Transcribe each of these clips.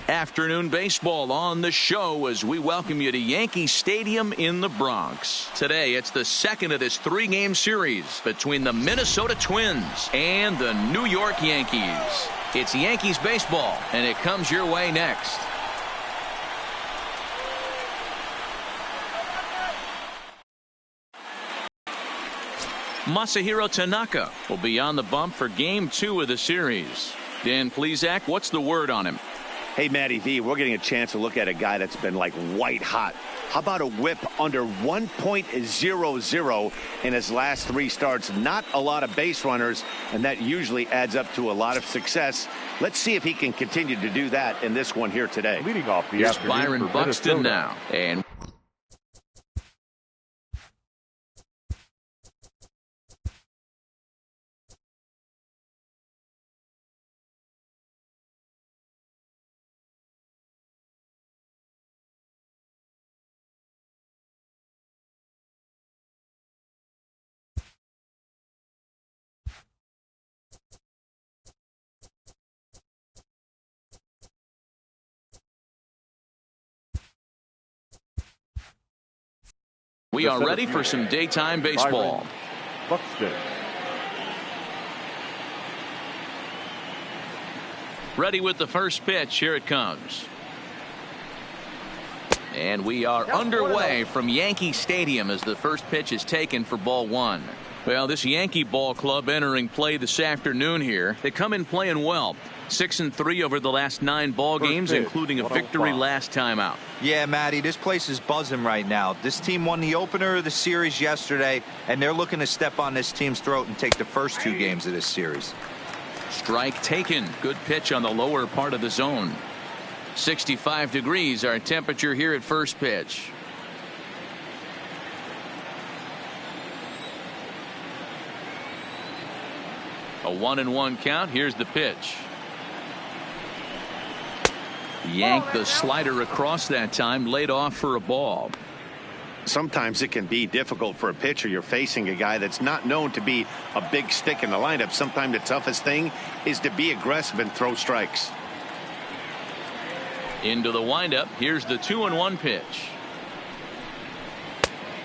Afternoon baseball on the show as we welcome you to Yankee Stadium in the Bronx. Today, it's the second of this three-game series between the Minnesota Twins and the New York Yankees. It's Yankees baseball, and it comes your way next. Masahiro Tanaka will be on the bump for Game 2 of the series. Dan Plesac, what's the word on him? Hey, Matty V, we're getting a chance to look at a guy that's been like white hot. How about a whip under 1.00 in his last three starts? Not a lot of base runners, and that usually adds up to a lot of success. Let's see if he can continue to do that in this one here today. Leading off the Here's afternoon Byron for Buxton Minnesota. now. And we are ready for some daytime baseball. Buxton. Ready with the first pitch. Here it comes. And we are underway from Yankee Stadium as the first pitch is taken for ball one. Well, this Yankee ball club entering play this afternoon here. They come in playing well. 6-3 over the last 9 ball games, including a victory last time out. Yeah, Matty, this place is buzzing right now. This team won the opener of the series yesterday, and they're looking to step on this team's throat and take the first 2 games of this series. Strike taken. Good pitch on the lower part of the zone. 65 degrees our temperature here at first pitch. A 1-1 count. Here's the pitch. Yanked the slider across that time, laid off for a ball. Sometimes it can be difficult for a pitcher. You're facing a guy that's not known to be a big stick in the lineup. Sometimes the toughest thing is to be aggressive and throw strikes. Into the windup. Here's the 2-1 pitch.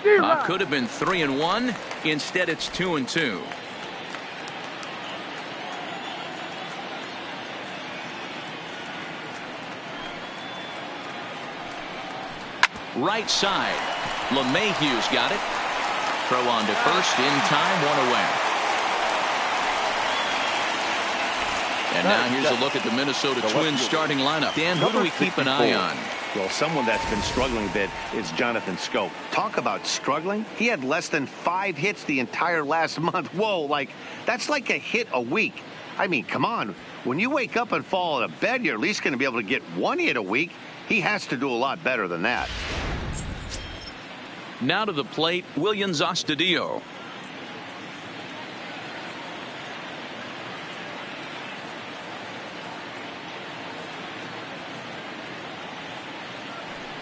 Could have been 3-1. Instead, it's 2-2. Right side. LeMahieu's got it. Throw on to first in time, 1 away. And now here's a look at the Minnesota Twins starting lineup. Dan, who do we keep an eye on? Well, someone that's been struggling a bit is Jonathan Schoop. Talk about struggling. He had less than 5 hits the entire last month. Whoa, that's like a hit a week. I mean, come on. When you wake up and fall out of bed, you're at least going to be able to get 1 hit a week. He has to do a lot better than that. Now to the plate, Willians Astudillo.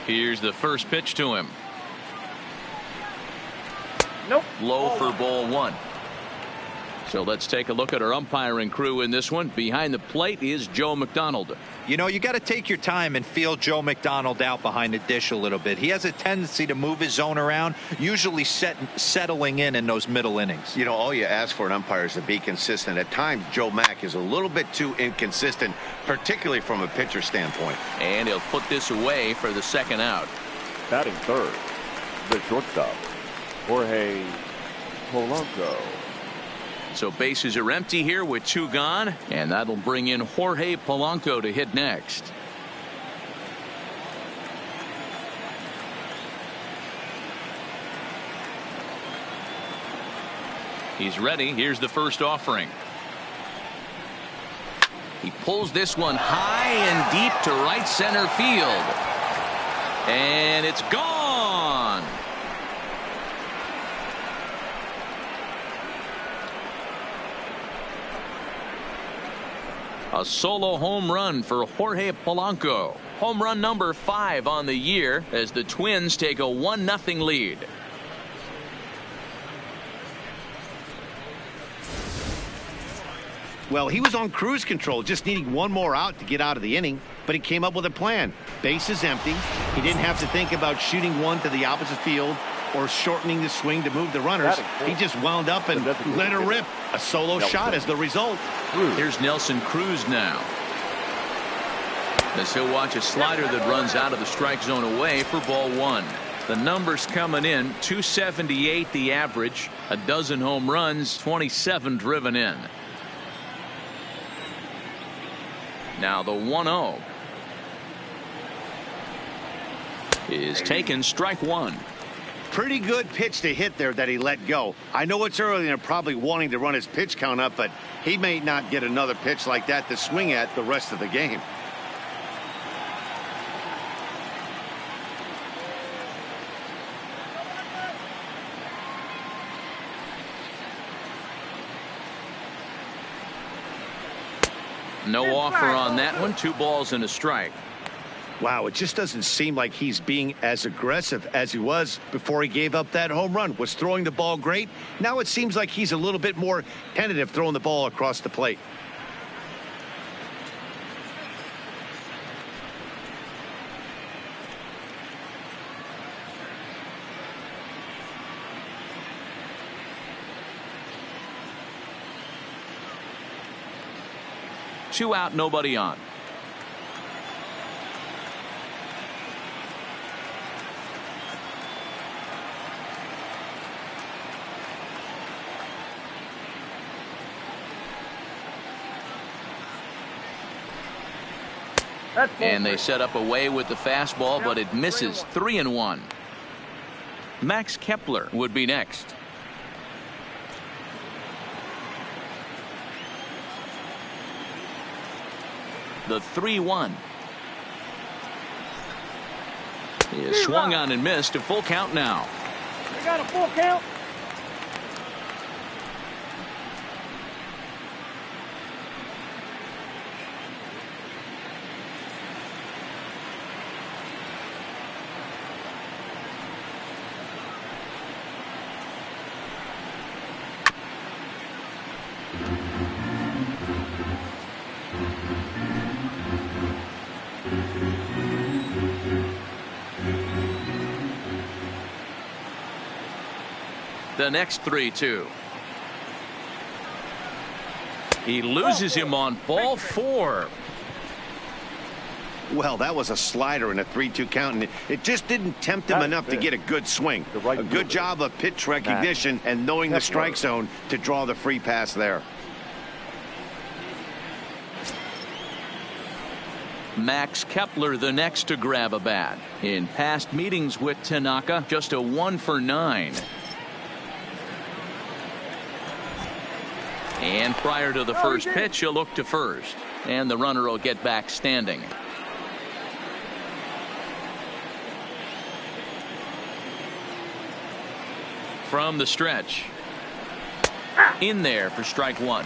Here's the first pitch to him. Nope. Low for ball 1. So let's take a look at our umpiring crew in this one. Behind the plate is Joe McDonald. You know, you got to take your time and feel Joe McDonald out behind the dish a little bit. He has a tendency to move his zone around, usually settling in those middle innings. You know, all you ask for an umpire is to be consistent. At times, Joe Mack is a little bit too inconsistent, particularly from a pitcher standpoint. And he'll put this away for the second out. Batting third, the shortstop, Jorge Polanco. So bases are empty here with 2 gone, and that'll bring in Jorge Polanco to hit next. He's ready. Here's the first offering. He pulls this one high and deep to right center field. And it's gone. A solo home run for Jorge Polanco. Home run number 5 on the year as the Twins take a 1-0 lead. Well, he was on cruise control, just needing one more out to get out of the inning. but he came up with a plan. Base is empty. He didn't have to think about shooting one to the opposite field or shortening the swing to move the runners. He just wound up and let her rip. A solo shot as the result. Here's Nelson Cruz now, as he'll watch a slider that runs out of the strike zone away for ball one. The numbers coming in: 278 the average, a dozen home runs, 27 driven in. Now the 1-0 is taken, strike one. Pretty good pitch to hit there that he let go. I know it's early and they're probably wanting to run his pitch count up, but he may not get another pitch like that to swing at the rest of the game. No offer on that one. 2 balls and a strike. Wow, it just doesn't seem like he's being as aggressive as he was before he gave up that home run. Was throwing the ball great. Now it seems like he's a little bit more tentative throwing the ball across the plate. Two out, nobody on. And they set up away with the fastball, but it misses. 3-1. Max Kepler would be next. The 3-1 is swung on and missed. A full count now. We got a full count. The next 3-2. He loses him on ball 4. Well, that was a slider in a 3-2 count, and it just didn't tempt him enough to get a good swing. A good job of pitch recognition and knowing the strike zone to draw the free pass there. Max Kepler the next to grab a bat. In past meetings with Tanaka, just a 1 for 9. And prior to the first pitch, he'll look to first, and the runner will get back standing. From the stretch, in there for strike one.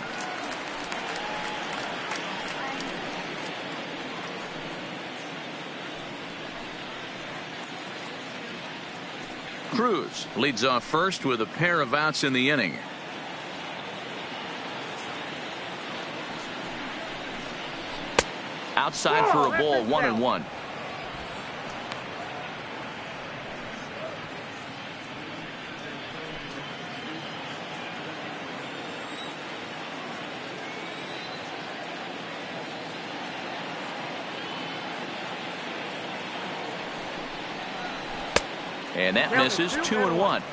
Cruz leads off first with a pair of outs in the inning. Outside for a ball, 1-1. And that misses. 2-1.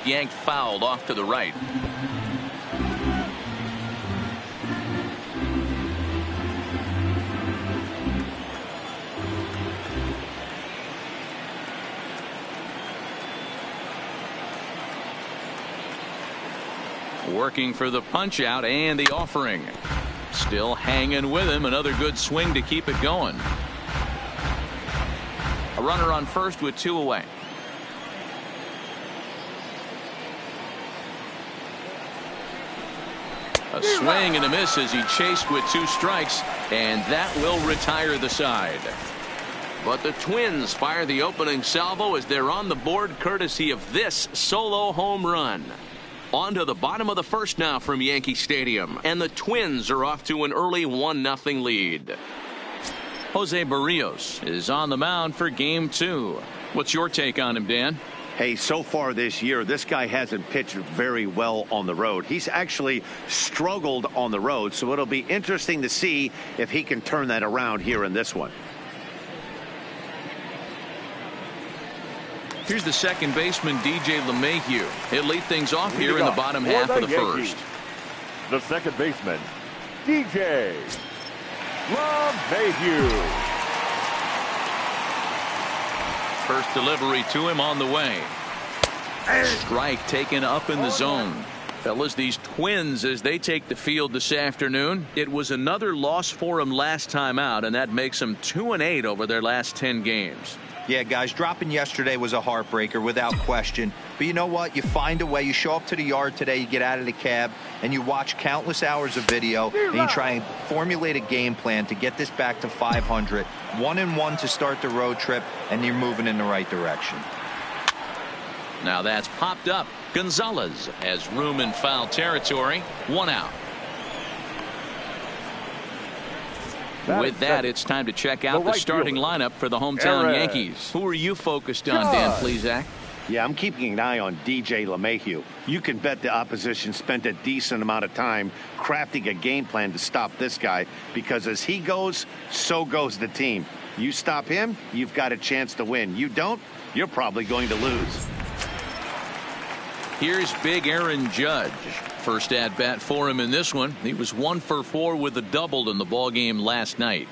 Yanked fouled off to the right. Working for the punch out and the offering. Still hanging with him. Another good swing to keep it going. A runner on first with 2 away. A swing and a miss as he chased with 2 strikes, and that will retire the side. But the Twins fire the opening salvo as they're on the board courtesy of this solo home run. On to the bottom of the first now from Yankee Stadium, and the Twins are off to an early 1-0 lead. Jose Berrios is on the mound for game 2. What's your take on him, Dan? Hey, so far this year, this guy hasn't pitched very well on the road. He's actually struggled on the road, so it'll be interesting to see if he can turn that around here in this one. Here's the second baseman, DJ LeMahieu. He'll lead things off here in the bottom half of the first. The second baseman, DJ LeMahieu. First delivery to him on the way. Strike taken up in the zone. Fellas, these Twins, as they take the field this afternoon, it was another loss for them last time out, and that makes them 2-8 over their last 10 games. Yeah, guys, dropping yesterday was a heartbreaker without question. But you know what? You find a way. You show up to the yard today, you get out of the cab, and you watch countless hours of video, and you try and formulate a game plan to get this back to 500. 1-1 to start the road trip, and you're moving in the right direction. Now that's popped up. Gonzalez has room in foul territory. 1 out. With that, it's time to check out the starting lineup for the hometown Yankees. Who are you focused on, Dan Plesac? Yeah, I'm keeping an eye on DJ LeMahieu. You can bet the opposition spent a decent amount of time crafting a game plan to stop this guy, because as he goes, so goes the team. You stop him, you've got a chance to win. You don't, you're probably going to lose. Here's big Aaron Judge. First at bat for him in this one. He was 1 for 4 with a double in the ball game last night.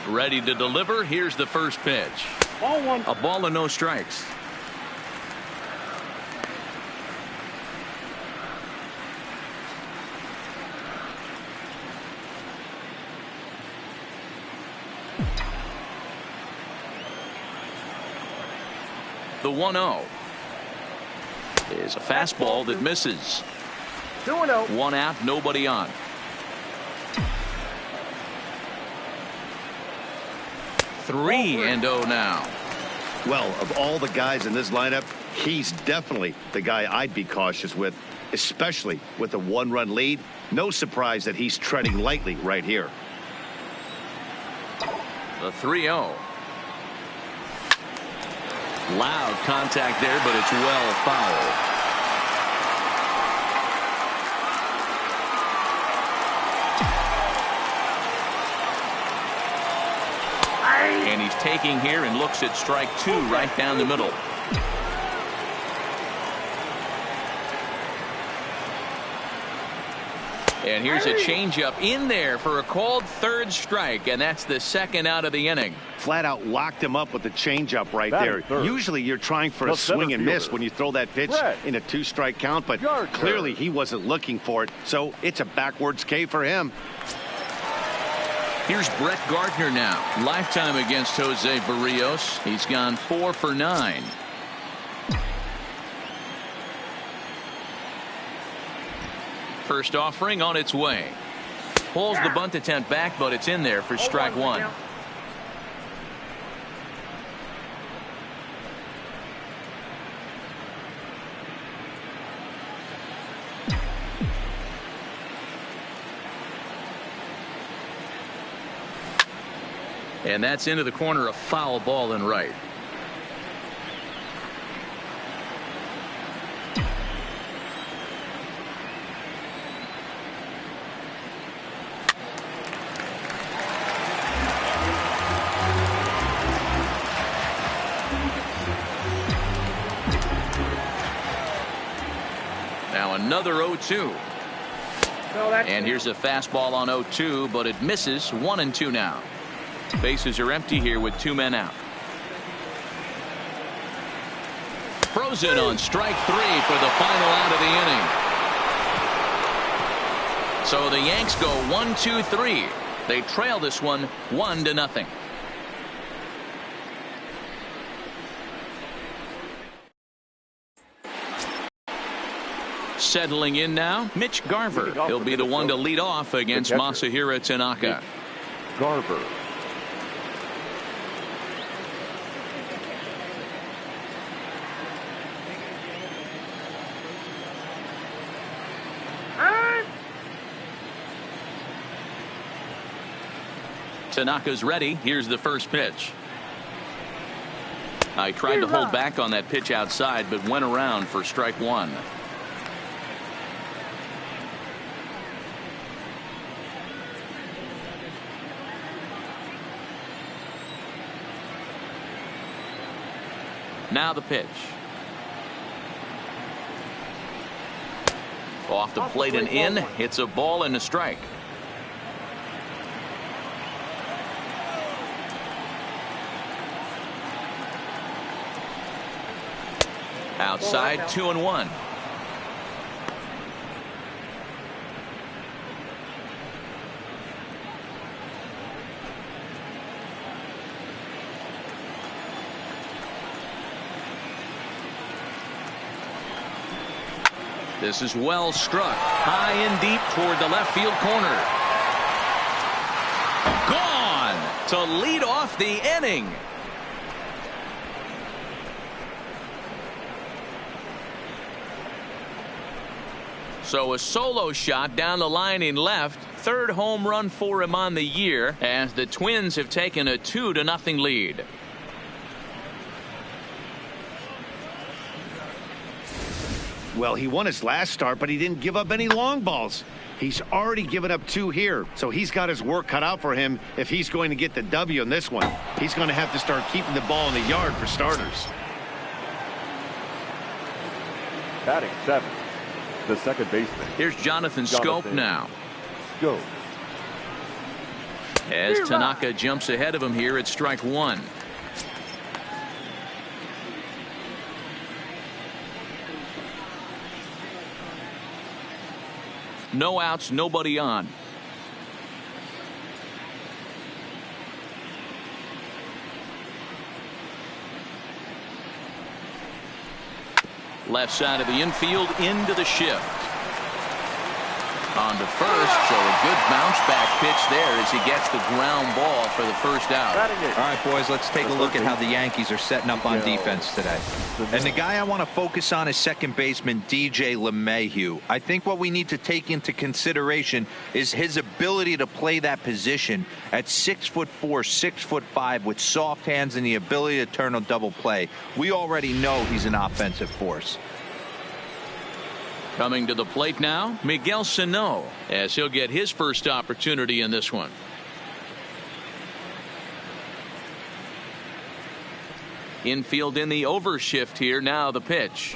Ready to deliver. Here's the first pitch. Ball one. A ball and no strikes. The 1-0 is a fastball that misses. 2-0. 1 out, nobody on. 3-0 now. Well, of all the guys in this lineup, he's definitely the guy I'd be cautious with, especially with a 1-run lead. No surprise that he's treading lightly right here. The 3-0. Loud contact there, but it's well fouled. And he's taking here and looks at strike 2 right down the middle. And here's a changeup in there for a called third strike, and that's the second out of the inning. Flat out locked him up with the changeup right there. Usually you're trying for a swing and miss when you throw that pitch in a 2-strike count, but clearly he wasn't looking for it, so it's a backwards K for him. Here's Brett Gardner now. Lifetime against Jose Berrios. He's gone 4 for 9. First offering on its way. Pulls the bunt attempt back, but it's in there for strike 1. And that's into the corner, a foul ball and right. Now another 0-2. And here's a fastball on 0-2, but it misses. 1-2 now. Bases are empty here with 2 men out. Frozen on strike 3 for the final out of the inning. So the Yanks go 1-2-3. They trail this one 1-0. Settling in now, Mitch Garver. He'll be the one to lead off against Masahiro Tanaka. Garver. Tanaka's ready. Here's the first pitch. I tried to hold back on that pitch outside, but went around for strike one. Now the pitch. Off the plate and in. It's a ball and a strike. Outside, 2-1. This is well struck. High and deep toward the left field corner. Gone to lead off the inning. So a solo shot down the line in left. Third home run for him on the year as the Twins have taken a 2-0 lead. Well, he won his last start, but he didn't give up any long balls. He's already given up 2 here, so he's got his work cut out for him if he's going to get the W in this one. He's going to have to start keeping the ball in the yard for starters. Batting 7th, the second baseman. Here's Jonathan Schoop now. Schoop. As Tanaka jumps ahead of him here at strike one. No outs, nobody on. Left side of the infield into the shift. On to first, so a good bounce back pitch there as he gets the ground ball for the first out. All right, boys, let's take a look at how the Yankees are setting up on defense today. And the guy I want to focus on is second baseman DJ LeMahieu. I think what we need to take into consideration is his ability to play that position at 6'4", 6'5", with soft hands and the ability to turn a double play. We already know he's an offensive force. Coming to the plate now, Miguel Sano, as he'll get his first opportunity in this one. Infield in the overshift here. Now the pitch.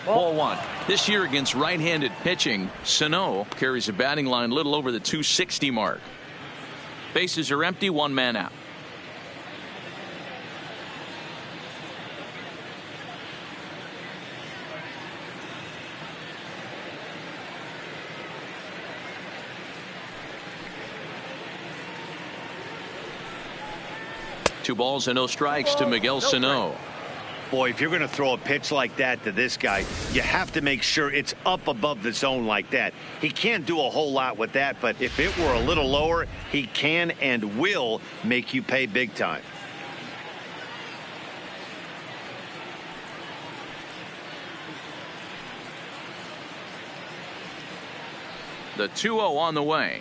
Ball one. This year against right-handed pitching, Sano carries a batting line a little over the 260 mark. Bases are empty, one man out. Two balls and no strikes to Miguel Sano. Boy, if you're going to throw a pitch like that to this guy, you have to make sure it's up above the zone like that. He can't do a whole lot with that, but if it were a little lower, he can and will make you pay big time. The 2-0 on the way.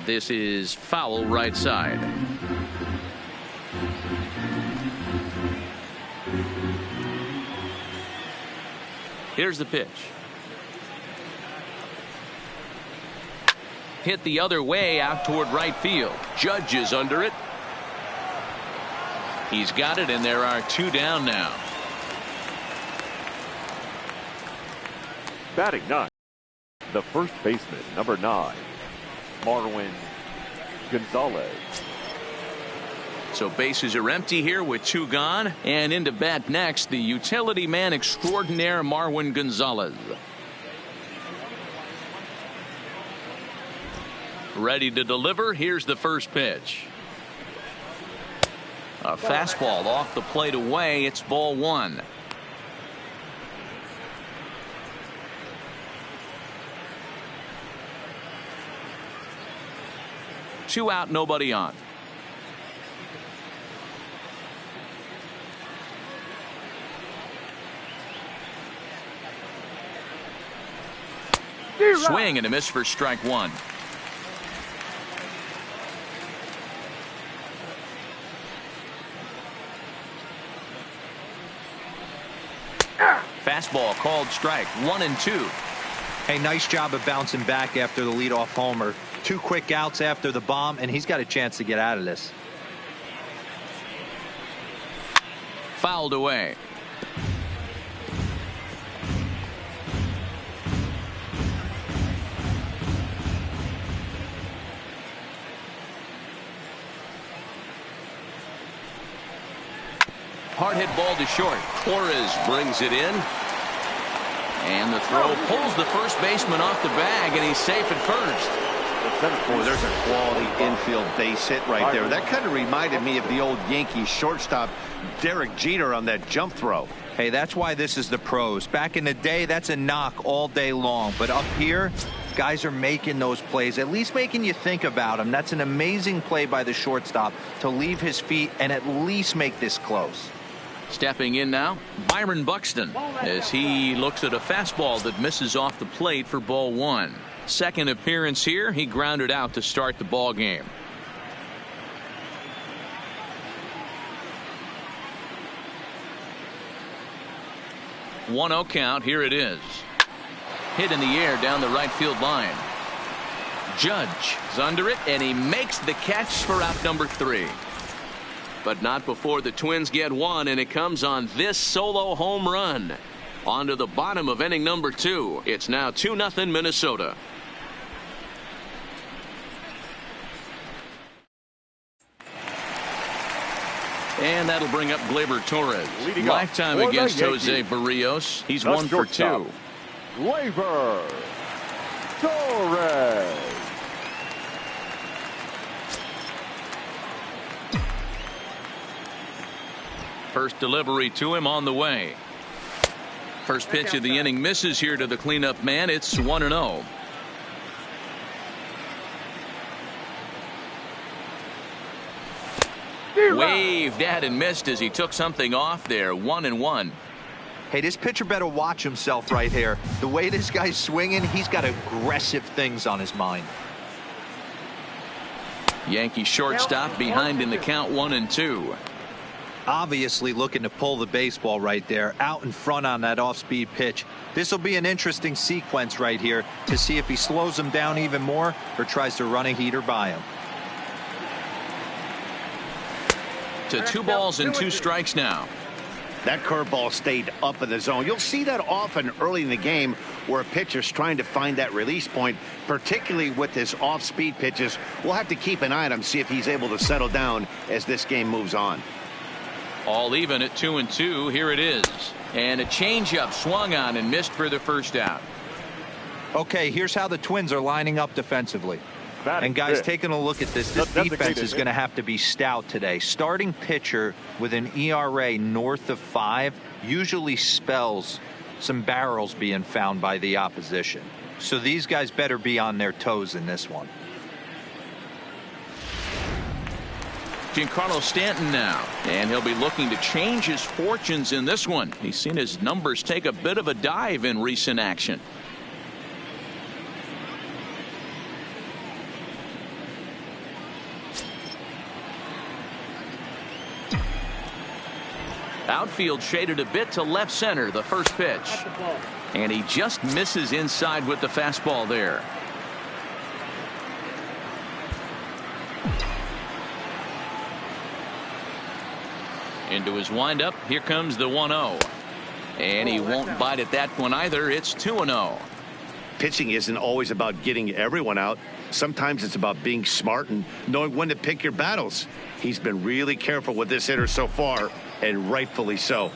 This is foul right side. Here's the pitch. Hit the other way out toward right field. Judge is under it. He's got it, and there are 2 down now. Batting 9, the first baseman, number 9, Marwin Gonzalez. So bases are empty here with 2 gone, and into bat next, the utility man extraordinaire Marwin Gonzalez. Ready to deliver. Here's the first pitch. A fastball off the plate away. It's ball 1. 2 out, nobody on. Swing and a miss for strike 1. Fastball called strike 1 and 2. Hey, nice job of bouncing back after the leadoff homer. 2 quick outs after the bomb, and he's got a chance to get out of this. Fouled away. Hard hit ball to short. Torres brings it in. And the throw pulls the first baseman off the bag, and he's safe at first. Boy, there's a quality infield base hit right there. That kind of reminded me of the old Yankees shortstop Derek Jeter on that jump throw. Hey, that's why this is the pros. Back in the day, that's a knock all day long. But up here, guys are making those plays, at least making you think about them. That's an amazing play by the shortstop to leave his feet and at least make this close. Stepping in now, Byron Buxton, as he looks at a fastball that misses off the plate for ball 1. Second appearance here, he grounded out to start the ball game. One 0 count. Here it is. Hit in the air down the right field line. Judge is under it, and he makes the catch for out number 3. But not before the Twins get one, and it comes on this solo home run. On to the bottom of inning number 2. It's now 2-0 Minnesota. And that'll bring up Gleyber Torres. Leading lifetime up against Yankees, Jose Berrios. He's the 1 for 2. Gleyber Torres. First delivery to him on the way. First pitch of the inning misses here to the cleanup man. It's 1-0. Waved at and missed as he took something off there. 1-1. Hey, this pitcher better watch himself right here. The way this guy's swinging, he's got aggressive things on his mind. Yankee shortstop behind in the count 1-2. Obviously looking to pull the baseball right there, out in front on that off-speed pitch. This will be an interesting sequence right here to see if he slows him down even more or tries to run a heater by him. To 2 balls and 2 strikes now. That curveball stayed up in the zone. You'll see that often early in the game where a pitcher's trying to find that release point, particularly with his off-speed pitches. We'll have to keep an eye on him, see if he's able to settle down as this game moves on. All even at 2-2. Here it is. And a changeup swung on and missed for the first out. Okay, here's how the Twins are lining up defensively. And guys, taking a look at this defense is going to have to be stout today. Starting pitcher with an ERA north of 5 usually spells some barrels being found by the opposition. So these guys better be on their toes in this one. Giancarlo Stanton now, and he'll be looking to change his fortunes in this one. He's seen his numbers take a bit of a dive in recent action. Outfield shaded a bit to left center, the first pitch. And he just misses inside with the fastball there. Into his windup. Here comes the 1-0. And he won't bite at that one either. It's 2-0. Pitching isn't always about getting everyone out. Sometimes it's about being smart and knowing when to pick your battles. He's been really careful with this hitter so far, and rightfully so.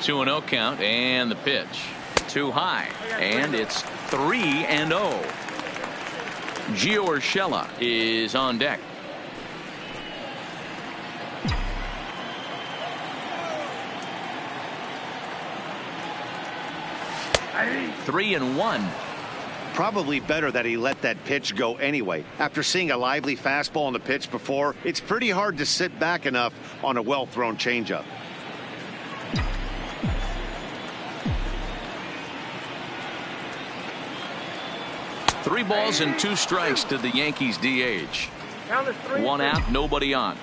2-0 count, and the pitch. Too high, and it's 3-0. Gio Urshela is on deck. Probably better that he let that pitch go anyway. After seeing a lively fastball on the pitch before, it's pretty hard to sit back enough on a well-thrown changeup. Three balls and 2 strikes to the Yankees DH. Count is 3. 1 out, nobody on.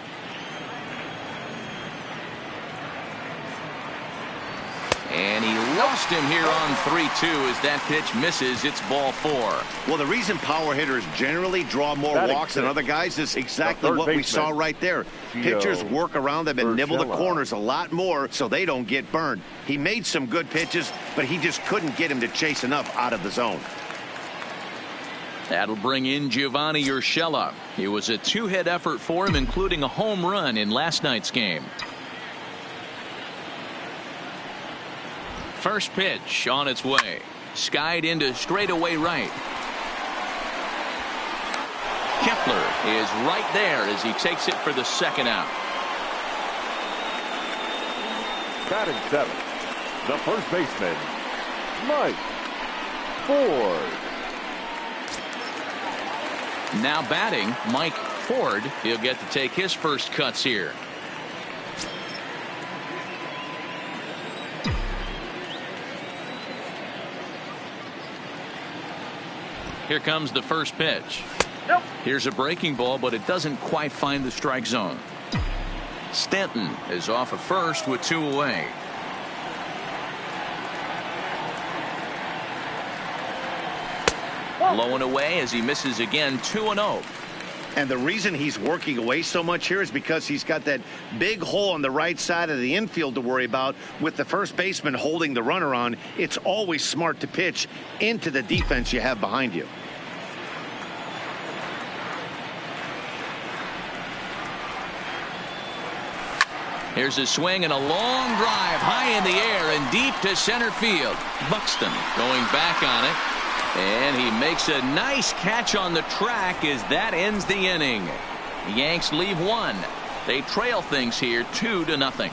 And he lost him here on 3-2 as that pitch misses. It's ball 4. Well, the reason power hitters generally draw more walks than other guys is exactly what we saw right there. Pitchers work around them and nibble the corners a lot more so they don't get burned. He made some good pitches, but he just couldn't get him to chase enough out of the zone. That'll bring in Giovanni Urshela. It was a 2-hit effort for him, including a home run in last night's game. First pitch on its way. Skied into straightaway right. Kepler is right there as he takes it for the 2nd out. Batting 7th, the first baseman, Mike Ford. Now batting, Mike Ford. He'll get to take his first cuts here. Here comes the first pitch. Nope. Here's a breaking ball, but it doesn't quite find the strike zone. Stanton is off of first with 2 away. Low and away as he misses again. 2-0. And the reason he's working away so much here is because he's got that big hole on the right side of the infield to worry about. With the first baseman holding the runner on, it's always smart to pitch into the defense you have behind you. Here's a swing and a long drive high in the air and deep to center field. Buxton going back on it. And he makes a nice catch on the track as that ends the inning. The Yanks leave 1. They trail things here 2-0.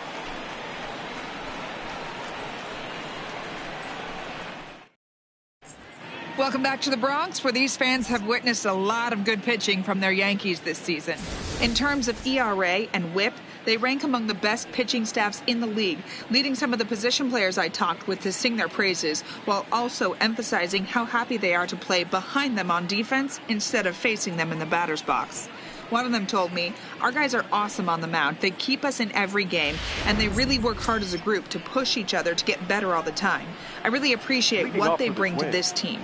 Welcome back to the Bronx, where these fans have witnessed a lot of good pitching from their Yankees this season. In terms of ERA and WHIP, they rank among the best pitching staffs in the league, leading some of the position players I talked with to sing their praises, while also emphasizing how happy they are to play behind them on defense instead of facing them in the batter's box. One of them told me, "Our guys are awesome on the mound. They keep us in every game, and they really work hard as a group to push each other to get better all the time. I really appreciate what they bring to this team."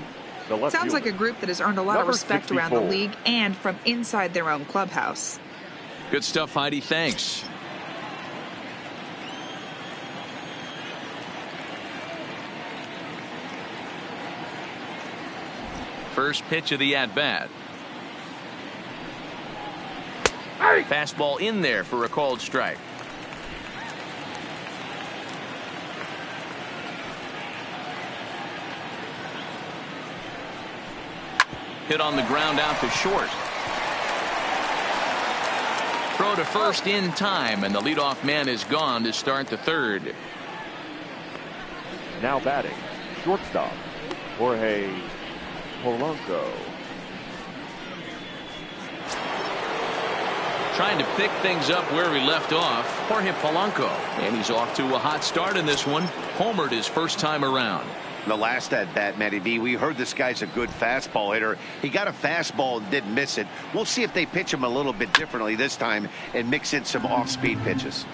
Sounds like a group that has earned a lot of respect around the league and from inside their own clubhouse. Good stuff, Heidi. Thanks. First pitch of the at-bat. Fastball in there for a called strike. Hit on the ground out to short. Throw to first in time, and the leadoff man is gone to start the 3rd. Now batting, shortstop, Jorge Polanco. Trying to pick things up where he left off, Jorge Polanco. And he's off to a hot start in this one. Homered his first time around. The last at-bat, Matty B, we heard this guy's a good fastball hitter. He got a fastball and didn't miss it. We'll see if they pitch him a little bit differently this time and mix in some off-speed pitches.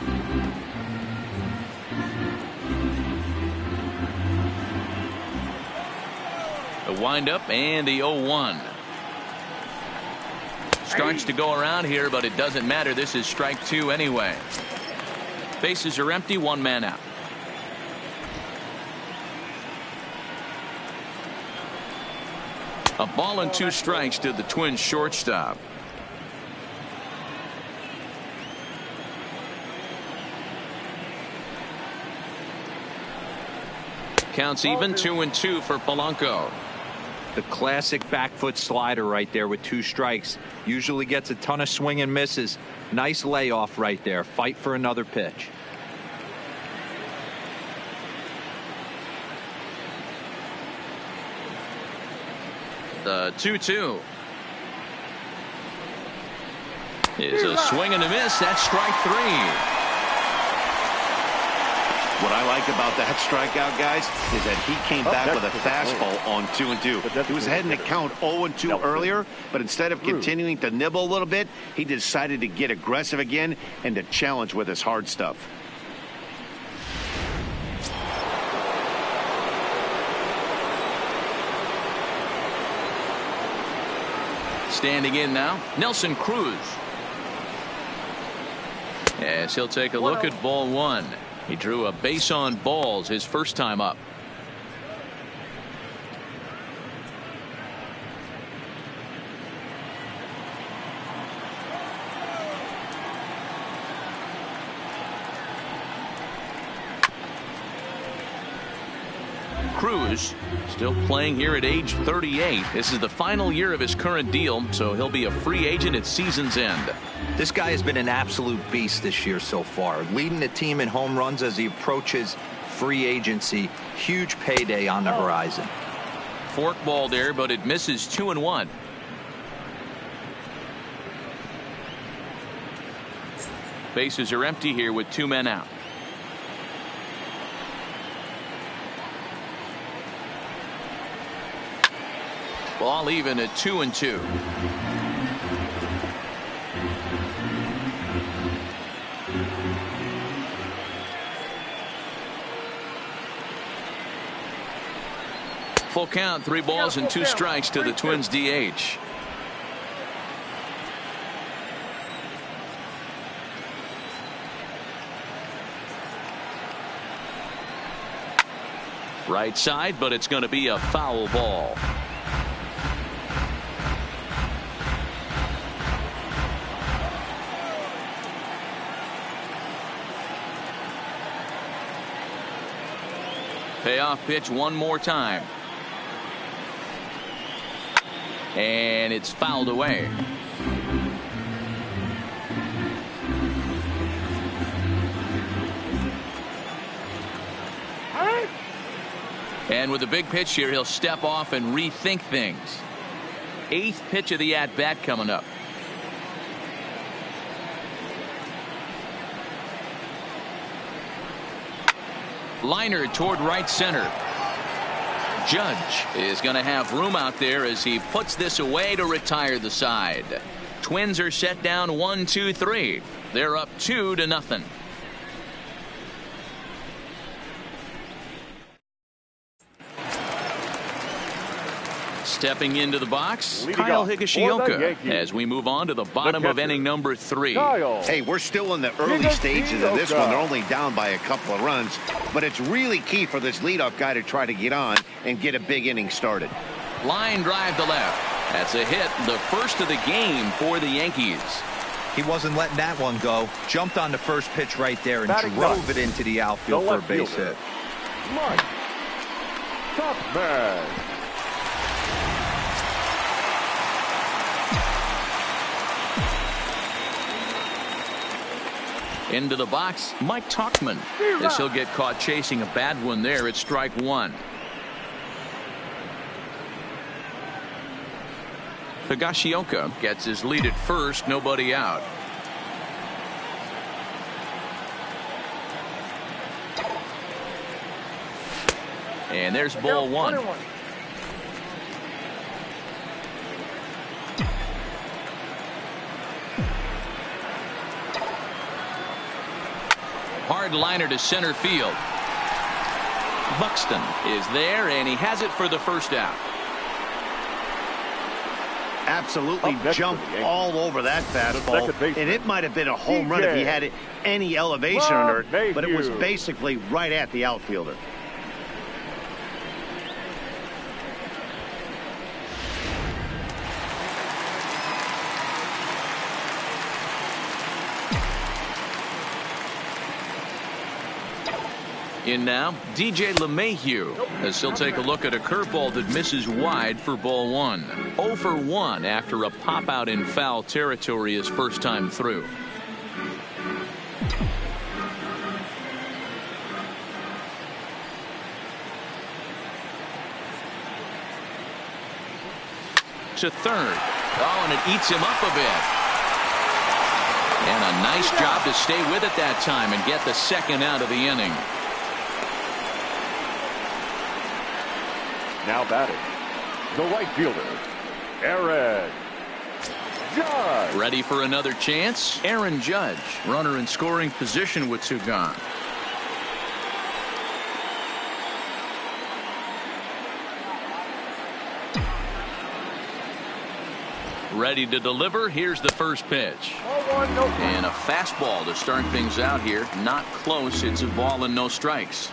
The windup and the 0-1. Starts to go around here, but it doesn't matter. This is strike 2 anyway. Bases are empty, 1 man out. A ball and 2 strikes to the Twins shortstop. Counts even, 2-2 for Polanco. The classic back foot slider right there with 2 strikes. Usually gets a ton of swing and misses. Nice layoff right there. Fight for another pitch. The 2-2 is a swing and a miss. That's strike 3. What I like about that strikeout, guys, is that he came back with a fastball on 2-2. He was heading to count 0-2 earlier, but instead of continuing to nibble a little bit, he decided to get aggressive again and to challenge with his hard stuff. Standing in now, Nelson Cruz. As he'll take a look at ball 1. He drew a base on balls his first time up. Cruz still playing here at age 38. This is the final year of his current deal, so he'll be a free agent at season's end. This guy has been an absolute beast this year so far, leading the team in home runs as he approaches free agency. Huge payday on the horizon. Fork ball there, but it misses 2-1. Bases are empty here with 2 men out. Ball even at 2-2. Full count, 3 balls and 2 strikes to the Twins DH. Right side, but it's going to be a foul ball. Payoff pitch one more time. And it's fouled away. And with a big pitch here, he'll step off and rethink things. 8th pitch of the at-bat coming up. Liner toward right center. Judge is going to have room out there as he puts this away to retire the side. Twins are set down 1-2-3. They're up 2-0. Stepping into the box, Kyle Higashioka, as we move on to the bottom of inning number 3. Hey, we're still in the early stages of this one. They're only down by a couple of runs, but it's really key for this leadoff guy to try to get on and get a big inning started. Line drive to left. That's a hit, the first of the game for the Yankees. He wasn't letting that one go. Jumped on the first pitch right there and drove it into the outfield for a base hit. Mike Tuckman. Into the box, Mike Tuckman, as he'll get caught chasing a bad one there at strike 1. Higashioka gets his lead at first, nobody out. And there's ball 1. Hard liner to center field. Buxton is there, and he has it for the first out. Absolutely jumped all over that fastball, and it might have been a home run if he had any elevation under it, but it was basically right at the outfielder. In now, DJ LeMahieu, as he'll take a look at a curveball that misses wide for ball 1. 0 for 1 after a pop out in foul territory his first time through. to third. Oh, and it eats him up a bit. And a nice job to stay with it that time and get the second out of the inning. Now batting, the right fielder, Aaron Judge. Ready for another chance? Aaron Judge, runner in scoring position with two gone. Ready to deliver. Here's the first pitch. And a fastball to start things out here. Not close. It's a ball and no strikes.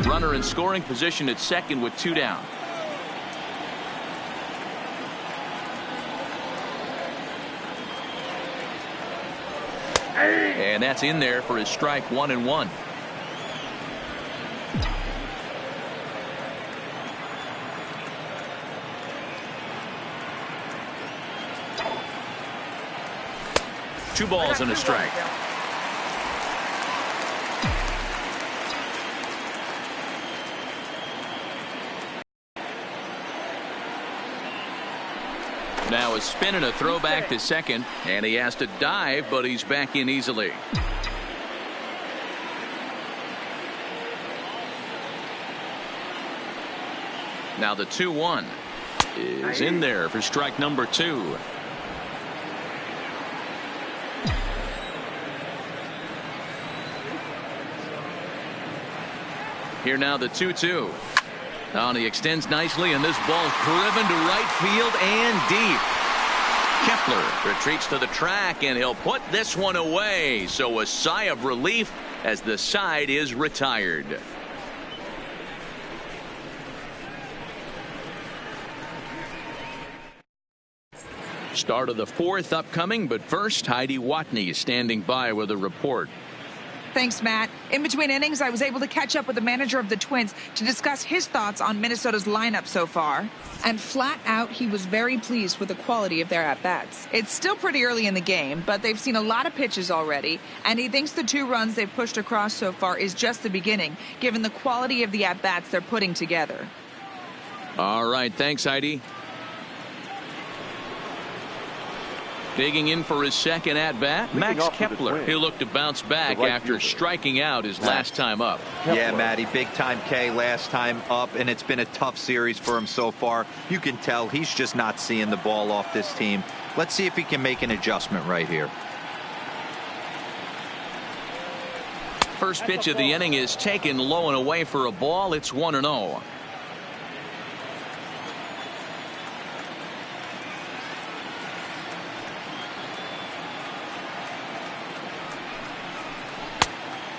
Runner in scoring position at second with two down. And that's in there for his strike 1-1. Two balls and a strike. Now a spin and a throwback to second, and he has to dive, but he's back in easily. Now the 2-1 is in there for strike number 2. Here now the 2-2. Oh, and he extends nicely, and this ball driven to right field and deep. Kepler retreats to the track, and he'll put this one away. So a sigh of relief as the side is retired. Start of the fourth upcoming, but first, Heidi Watney standing by with a report. Thanks, Matt. In between innings, I was able to catch up with the manager of the Twins to discuss his thoughts on Minnesota's lineup so far. And flat out, he was very pleased with the quality of their at-bats. It's still pretty early in the game, but they've seen a lot of pitches already, and he thinks the 2 runs they've pushed across so far is just the beginning, given the quality of the at-bats they're putting together. All right, thanks, Heidi. Digging in for his second at-bat, Max Kepler. He'll look to bounce back after striking out his last time up. Yeah, Matty, big-time K last time up, and it's been a tough series for him so far. You can tell he's just not seeing the ball off this team. Let's see if he can make an adjustment right here. First pitch of the inning is taken low and away for a ball. It's 1-0.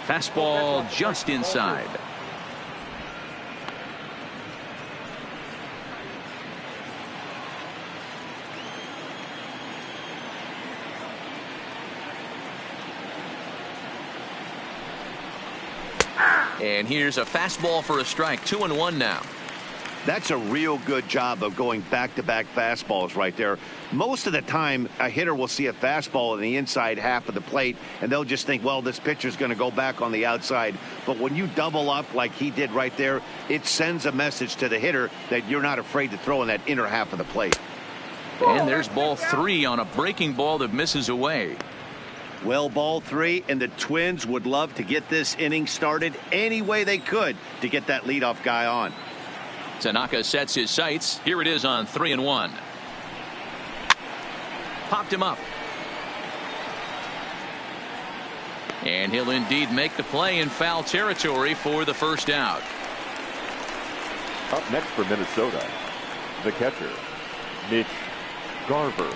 Fastball just inside. And here's a fastball for a strike. 2-1 now. That's a real good job of going back-to-back fastballs right there. Most of the time, a hitter will see a fastball in the inside half of the plate, and they'll just think, well, this pitcher's going to go back on the outside. But when you double up like he did right there, it sends a message to the hitter that you're not afraid to throw in that inner half of the plate. And there's ball 3 on a breaking ball that misses away. Well, ball 3, and the Twins would love to get this inning started any way they could to get that leadoff guy on. Tanaka sets his sights. Here it is on 3-1. Popped him up. And he'll indeed make the play in foul territory for the first out. Up next for Minnesota, the catcher, Mitch Garver.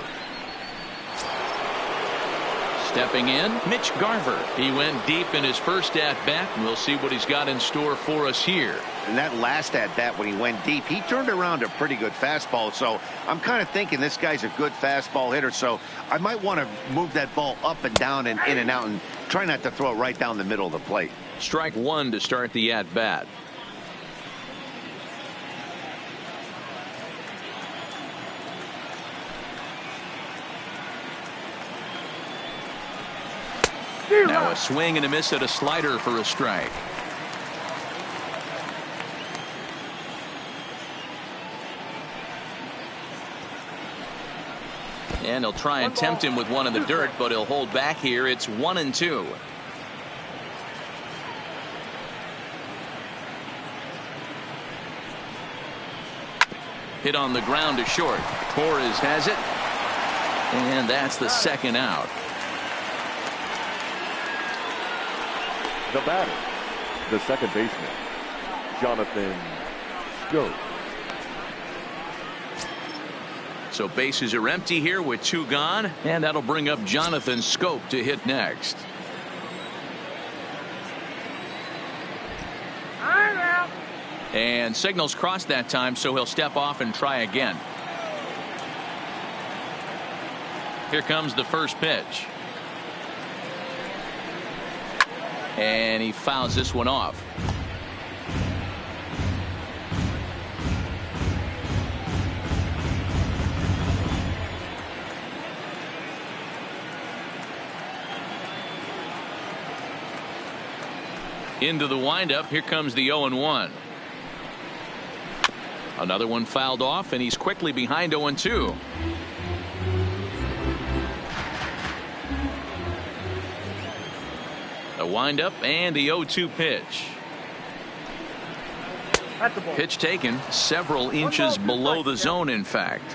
Stepping in, Mitch Garver. He went deep in his first at-bat, and we'll see what he's got in store for us here. And that last at-bat when he went deep, he turned around a pretty good fastball. So I'm kind of thinking this guy's a good fastball hitter. So I might want to move that ball up and down and in and out and try not to throw it right down the middle of the plate. Strike 1 to start the at-bat. Now a swing and a miss at a slider for a strike. And he'll try and tempt him with one in the dirt, but he'll hold back here. It's 1-2. Hit on the ground to short. Torres has it. And that's the second out. The batter, the second baseman, Jonathan Schoop. So bases are empty here with 2 gone, and that'll bring up Jonathan Schoop to hit next. And signals crossed that time, so he'll step off and try again. Here comes the first pitch. And he fouls this one off. Into the windup. Here comes the 0-1. Another one fouled off, and he's quickly behind 0-2. A windup and the 0-2 pitch. Pitch taken several inches below the zone, in fact.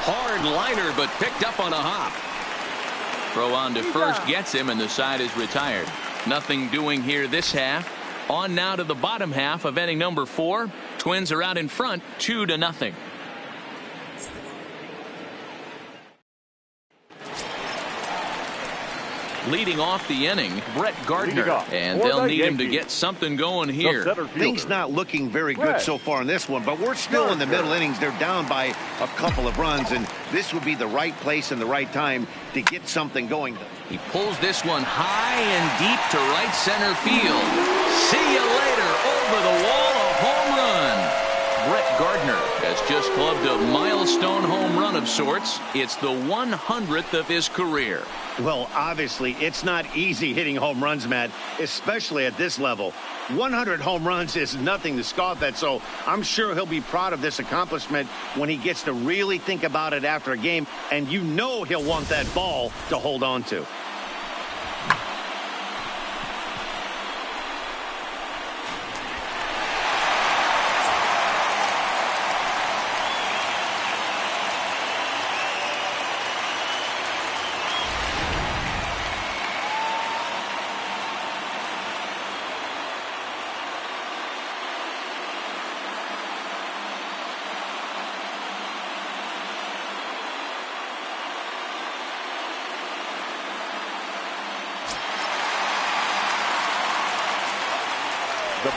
Hard liner, but picked up on a hop. Throw on to first gets him, and the side is retired. Nothing doing here this half. On now to the bottom half of inning number 4. Twins are out in front 2-0. Leading off the inning, Brett Gardner, and they'll need him to get something going here. Things not looking very good so far in this one, but we're still in the middle innings. They're down by a couple of runs, and this would be the right place and the right time to get something going. He pulls this one high and deep to right center field. See you later. Over the wall, a home run. Brett Gardner has just clubbed a milestone home run of sorts. It's the 100th of his career. Well, obviously, it's not easy hitting home runs, Matt, especially at this level. 100 home runs is nothing to scoff at, so I'm sure he'll be proud of this accomplishment when he gets to really think about it after a game, and you know he'll want that ball to hold on to.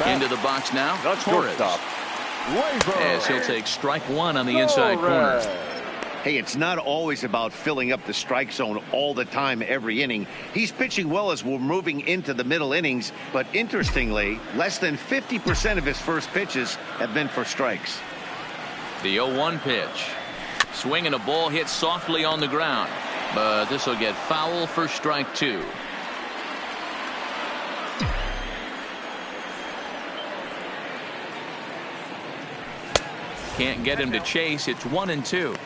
Into the box now, Torres. As he'll take strike 1 on the inside corner. Hey, it's not always about filling up the strike zone all the time every inning. He's pitching well as we're moving into the middle innings, but interestingly, less than 50% of his first pitches have been for strikes. The 0-1 pitch. Swing and a ball hit softly on the ground, but this will get foul for strike 2. Can't get him to chase. It's 1-2.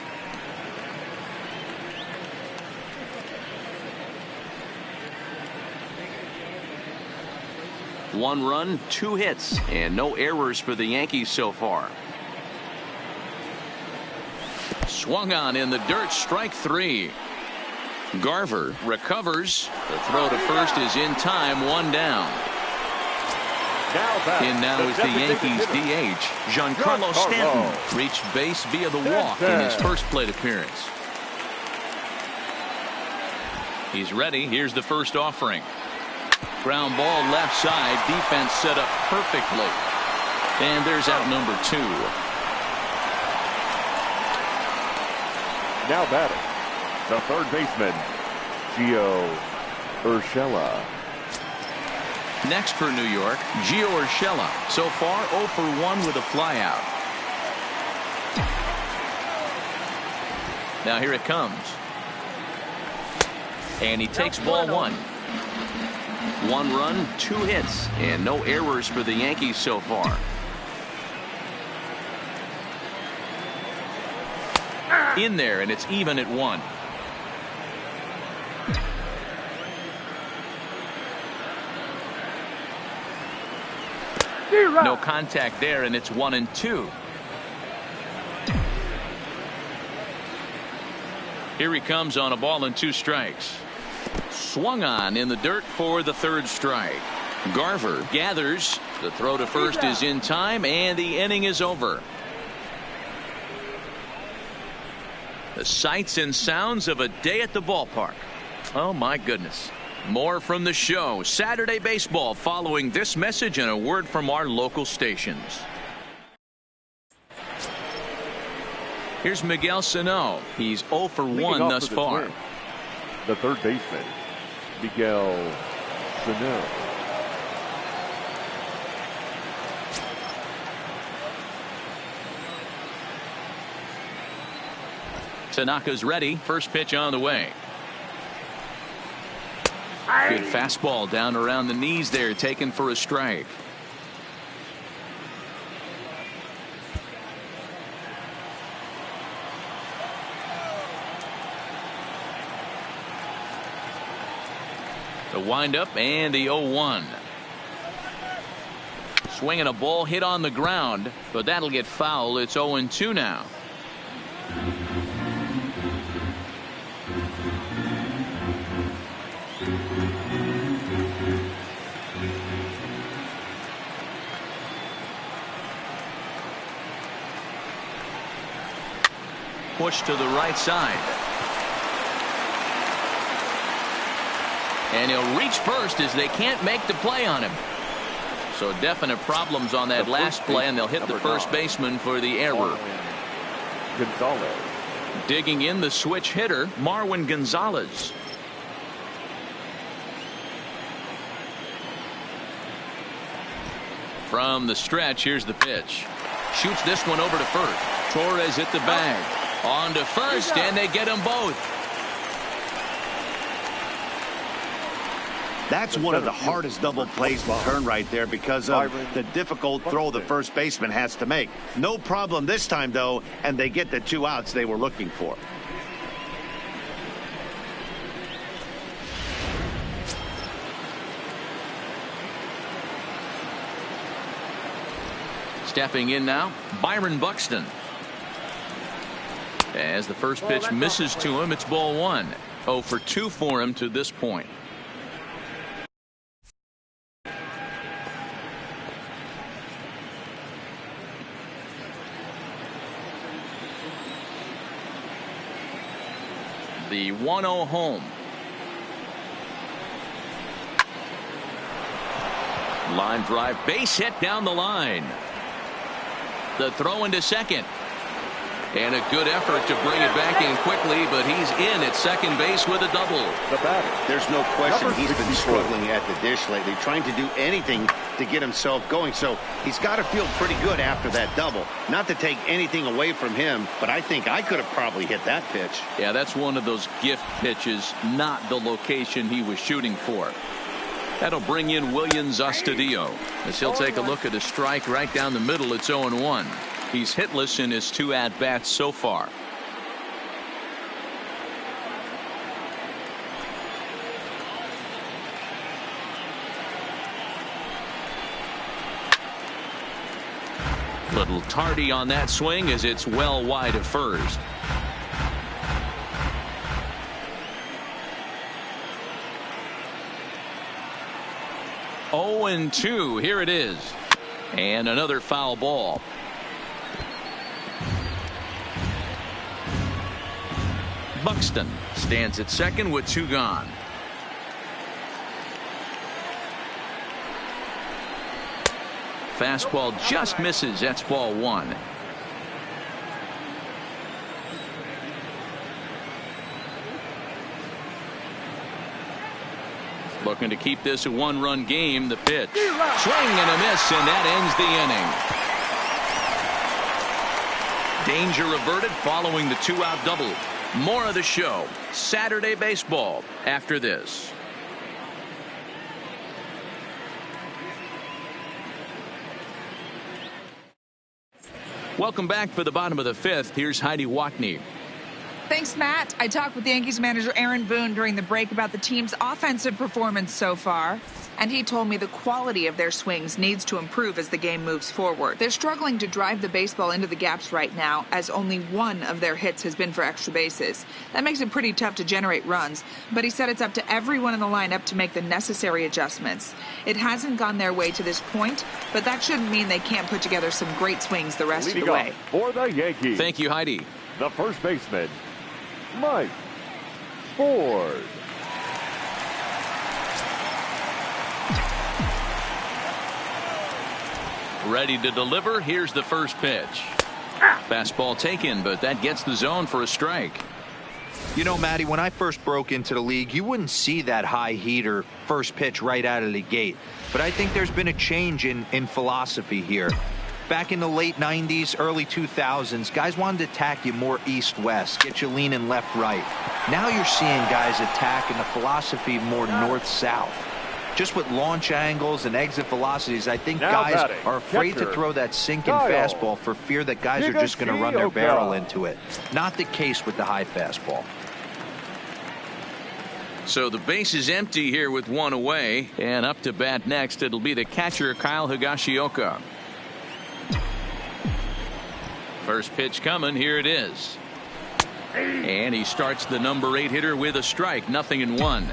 One run, 2 hits, and no errors for the Yankees so far. Swung on in the dirt, strike 3. Garver recovers. The throw to first is in time, 1 down. In now is the Yankees DH, Giancarlo Stanton. Reached base via the walk in his first plate appearance. He's ready. Here's the first offering. Ground ball left side. Defense set up perfectly. And there's out number 2. Now batting, the third baseman, Gio Urshela. Next for New York, Gio Urshela. So far 0 for 1 with a flyout. Now here it comes. And he takes ball 1. 1 run, 2 hits, and no errors for the Yankees so far. In there, and it's even at 1. No contact there, and it's 1-2. Here he comes on a ball and 2 strikes. Swung on in the dirt for the 3rd strike. Garver gathers. The throw to first is in time, and the inning is over. The sights and sounds of a day at the ballpark. Oh, my goodness. More from the show. Saturday Baseball following this message and a word from our local stations. Here's Miguel Sano. He's 0 for 1 thus far. Twins, the 3rd baseman, Miguel Sano. Tanaka's ready. First pitch on the way. Good fastball down around the knees there, taken for a strike. The windup and the 0-1. Swinging a ball hit on the ground, but that'll get foul. It's 0-2 now. Push to the right side. And he'll reach first as they can't make the play on him. So definite problems on that last play, and they'll hit the first baseman for the error. Gonzalez. Digging in the switch hitter, Marwin Gonzalez. From the stretch, here's the pitch. Shoots this one over to first. Torres hit the bag. On to first, and they get them both. That's one of the hardest double plays to turn right there because of the difficult throw the first baseman has to make. No problem this time, though, and they get the 2 outs they were looking for. Stepping in now, Byron Buxton. As the first pitch misses to him, it's ball 1. 0 for 2 for him to this point. The 1-0 home. Line drive, base hit down the line. The throw into second. And a good effort to bring it back in quickly, but he's in at second base with a double. The batter. There's no question he's been 64. struggling at the dish lately, trying to do anything to get himself going. So he's got to feel pretty good after that double. Not to take anything away from him, but I think I could have probably hit that pitch. Yeah, that's one of those gift pitches, not the location he was shooting for. That'll bring in Williams Astudillo as he'll take a look at a strike right down the middle. It's 0-1. He's hitless in his 2 at-bats so far. Little tardy on that swing as it's well wide of first. Oh, 0-2. Here it is. And another foul ball. Buxton stands at second with 2 gone. Fastball just misses. That's ball 1. Looking to keep this a 1-run game. The pitch. Swing and a miss, and that ends the inning. Danger averted following the 2-out double. More of the show. Saturday Baseball after this. Welcome back for the bottom of the fifth. Here's Heidi Watney. Thanks, Matt. I talked with Yankees manager Aaron Boone during the break about the team's offensive performance so far, and he told me the quality of their swings needs to improve as the game moves forward. They're struggling to drive the baseball into the gaps right now, as only one of their hits has been for extra bases. That makes it pretty tough to generate runs, but he said it's up to everyone in the lineup to make the necessary adjustments. It hasn't gone their way to this point, but that shouldn't mean they can't put together some great swings the rest of the way. For the Yankees. Thank you, Heidi. The first baseman, Mike Ford. Ready to deliver. Here's the first pitch. Fastball taken, but that gets the zone for a strike. You know, Matty, when I first broke into the league, you wouldn't see that high heater first pitch right out of the gate. But I think there's been a change in philosophy here. Back in the late 90s, early 2000s, guys wanted to attack you more east-west, get you leaning left-right. Now you're seeing guys attack in the philosophy more north-south. Just with launch angles and exit velocities, I think guys are afraid to throw that sinking fastball for fear that guys are just going to run their barrel into it. Not the case with the high fastball. So the base is empty here with one away, and up to bat next it'll be the catcher Kyle Higashioka. First pitch coming. Here it is. And he starts the number 8 hitter with a strike. 0-1.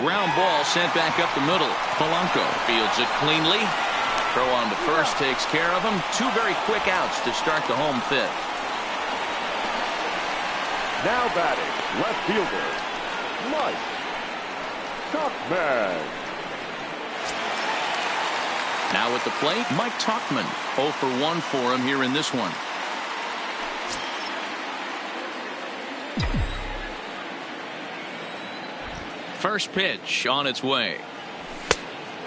Ground ball sent back up the middle. Polanco fields it cleanly. Throw on to first takes care of him. 2 very quick outs to start the home fifth. Now batting, left fielder, Mike Tauchman. Now at the plate, Mike Tauchman. 0 for 1 for him here in this one. First pitch on its way.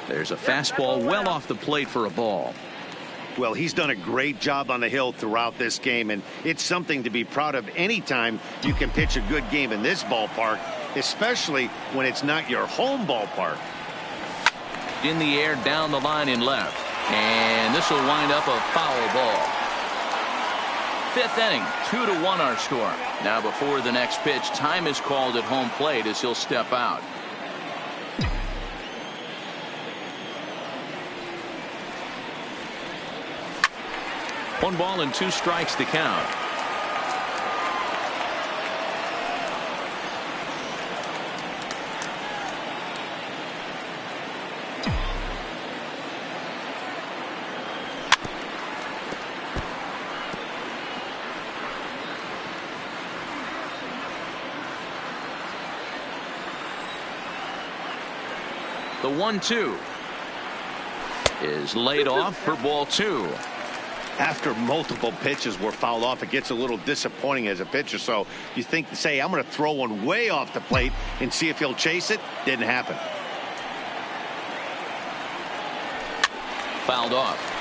There's a fastball well off the plate for a ball. Well, he's done a great job on the hill throughout this game, and it's something to be proud of anytime you can pitch a good game in this ballpark, especially when it's not your home ballpark. In the air, down the line in left, and this will wind up a foul ball. Fifth inning, 2-1 our score. Now before the next pitch, time is called at home plate as he'll step out. One ball and 2 strikes to count. The 1-2 is laid off for ball 2. After multiple pitches were fouled off, it gets a little disappointing as a pitcher. So you think, say, I'm going to throw one way off the plate and see if he'll chase it. Didn't happen. Fouled off.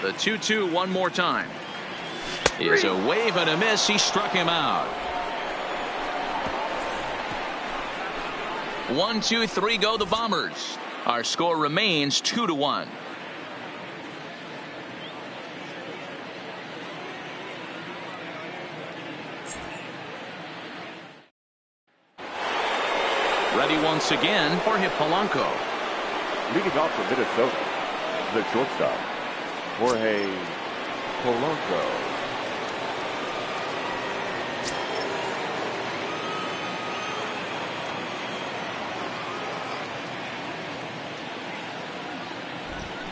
The 2-2 one more time. Is a wave and a miss. He struck him out. 1, 2, 3 go the Bombers. Our score remains 2-1. Ready once again for Polanco. Leading off for Minnesota, the shortstop, Jorge Polanco.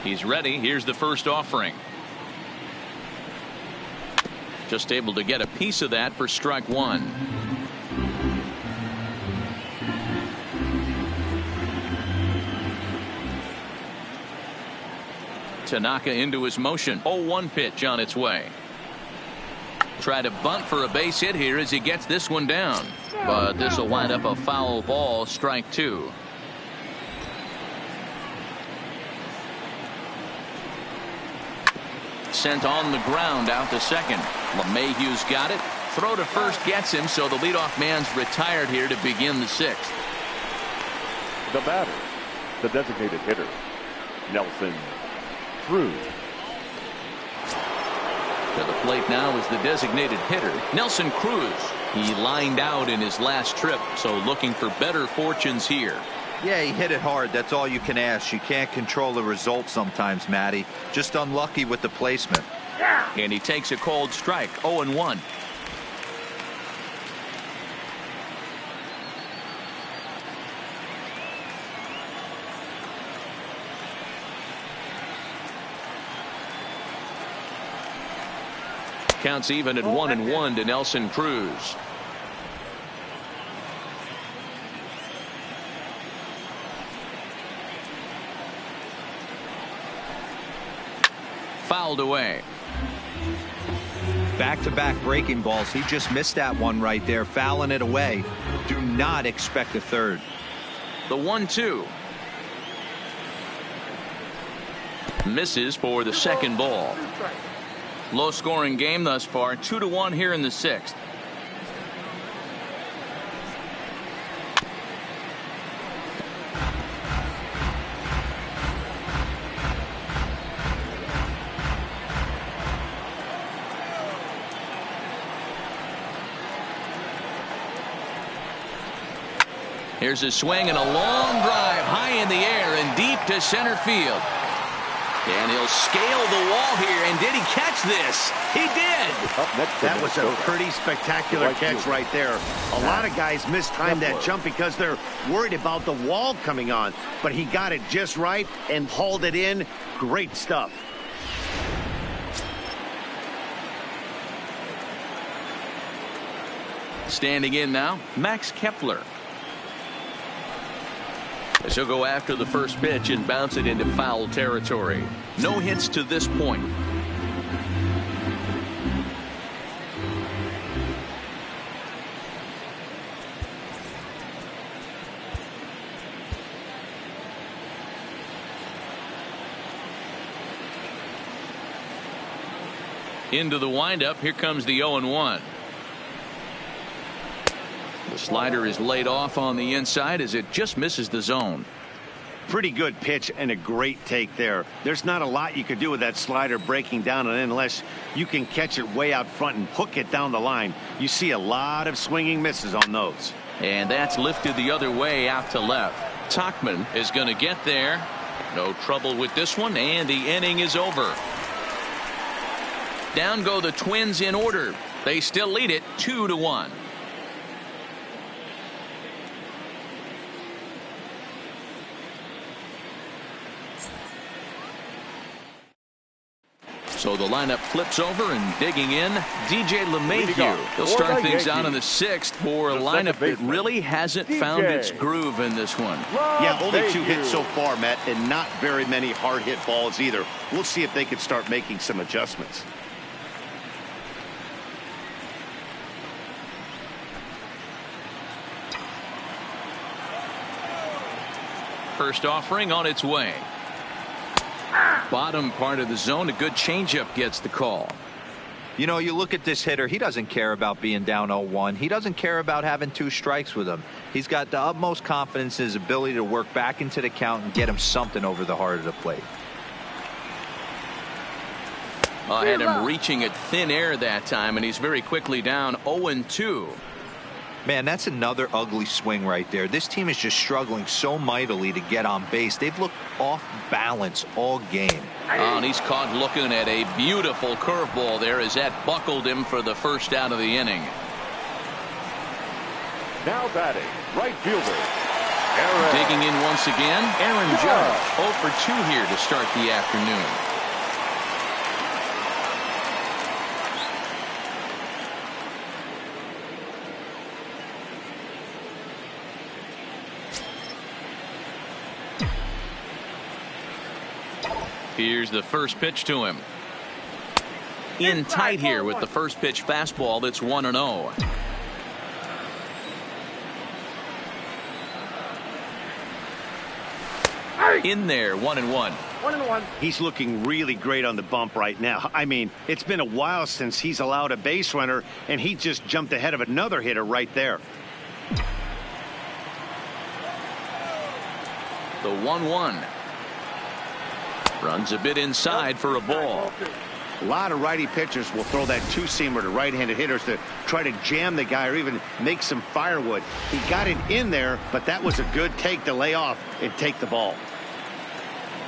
He's ready. Here's the first offering. Just able to get a piece of that for strike 1. Tanaka into his motion. 0-1 pitch on its way. Try to bunt for a base hit here as he gets this one down. But this will wind up a foul ball. Strike 2. It's sent on the ground out to second. LeMahieu's got it. Throw to first gets him, so the leadoff man's retired here to begin the sixth. The batter, the designated hitter, Nelson Cruz. To the plate now is the designated hitter, Nelson Cruz. He lined out in his last trip, so looking for better fortunes here. Yeah, he hit it hard. That's all you can ask. You can't control the result sometimes, Matty. Just unlucky with the placement. And he takes a cold strike, 0-1. Counts even at 1-1 to Nelson Cruz. Fouled away. Back-to-back breaking balls. He just missed that one right there, fouling it away. Do not expect a third. The 1-2. Misses for the second ball. Low scoring game thus far, 2-1 here in the sixth. Here's a swing and a long drive high in the air and deep to center field. And he'll scale the wall here. And did he catch this? He did. That was a pretty spectacular catch right there. A lot of guys mistime that jump because they're worried about the wall coming on. But he got it just right and hauled it in. Great stuff. Standing in now, Max Kepler. As he'll go after the first pitch and bounce it into foul territory. No hits to this point. Into the windup. Here comes the 0-1. The slider is laid off on the inside as it just misses the zone. Pretty good pitch and a great take there. There's not a lot you could do with that slider breaking down, and unless you can catch it way out front and hook it down the line, you see a lot of swinging misses on those. And that's lifted the other way out to left. Tauchman is going to get there. No trouble with this one, and the inning is over. Down go the Twins in order. They still lead it 2-1. So the lineup flips over, and digging in, DJ LeMahieu. He'll start things out in the sixth for a lineup that really hasn't found its groove in this one. Yeah, only 2 hits so far, Matt, and not very many hard hit balls either. We'll see if they can start making some adjustments. First offering on its way. Bottom part of the zone, a good changeup gets the call. You know, you look at this hitter, he doesn't care about being down 0-1. He doesn't care about having 2 strikes with him. He's got the utmost confidence in his ability to work back into the count and get him something over the heart of the plate. I had him reaching at thin air that time, and he's very quickly down 0-2. Man, that's another ugly swing right there. This team is just struggling so mightily to get on base. They've looked off balance all game. Oh, and he's caught looking at a beautiful curveball there as that buckled him for the first out of the inning. Now batting, right fielder, Digging in once again, Aaron Judge. 0 for 2 here to start the afternoon. Here's the first pitch to him. In tight here with the first pitch fastball that's 1-0. In there, 1-1. 1-1. He's looking really great on the bump right now. I mean, it's been a while since he's allowed a base runner, and he just jumped ahead of another hitter right there. The 1-1. Runs a bit inside for a ball. A lot of righty pitchers will throw that two-seamer to right-handed hitters to try to jam the guy or even make some firewood. He got it in there, but that was a good take to lay off and take the ball.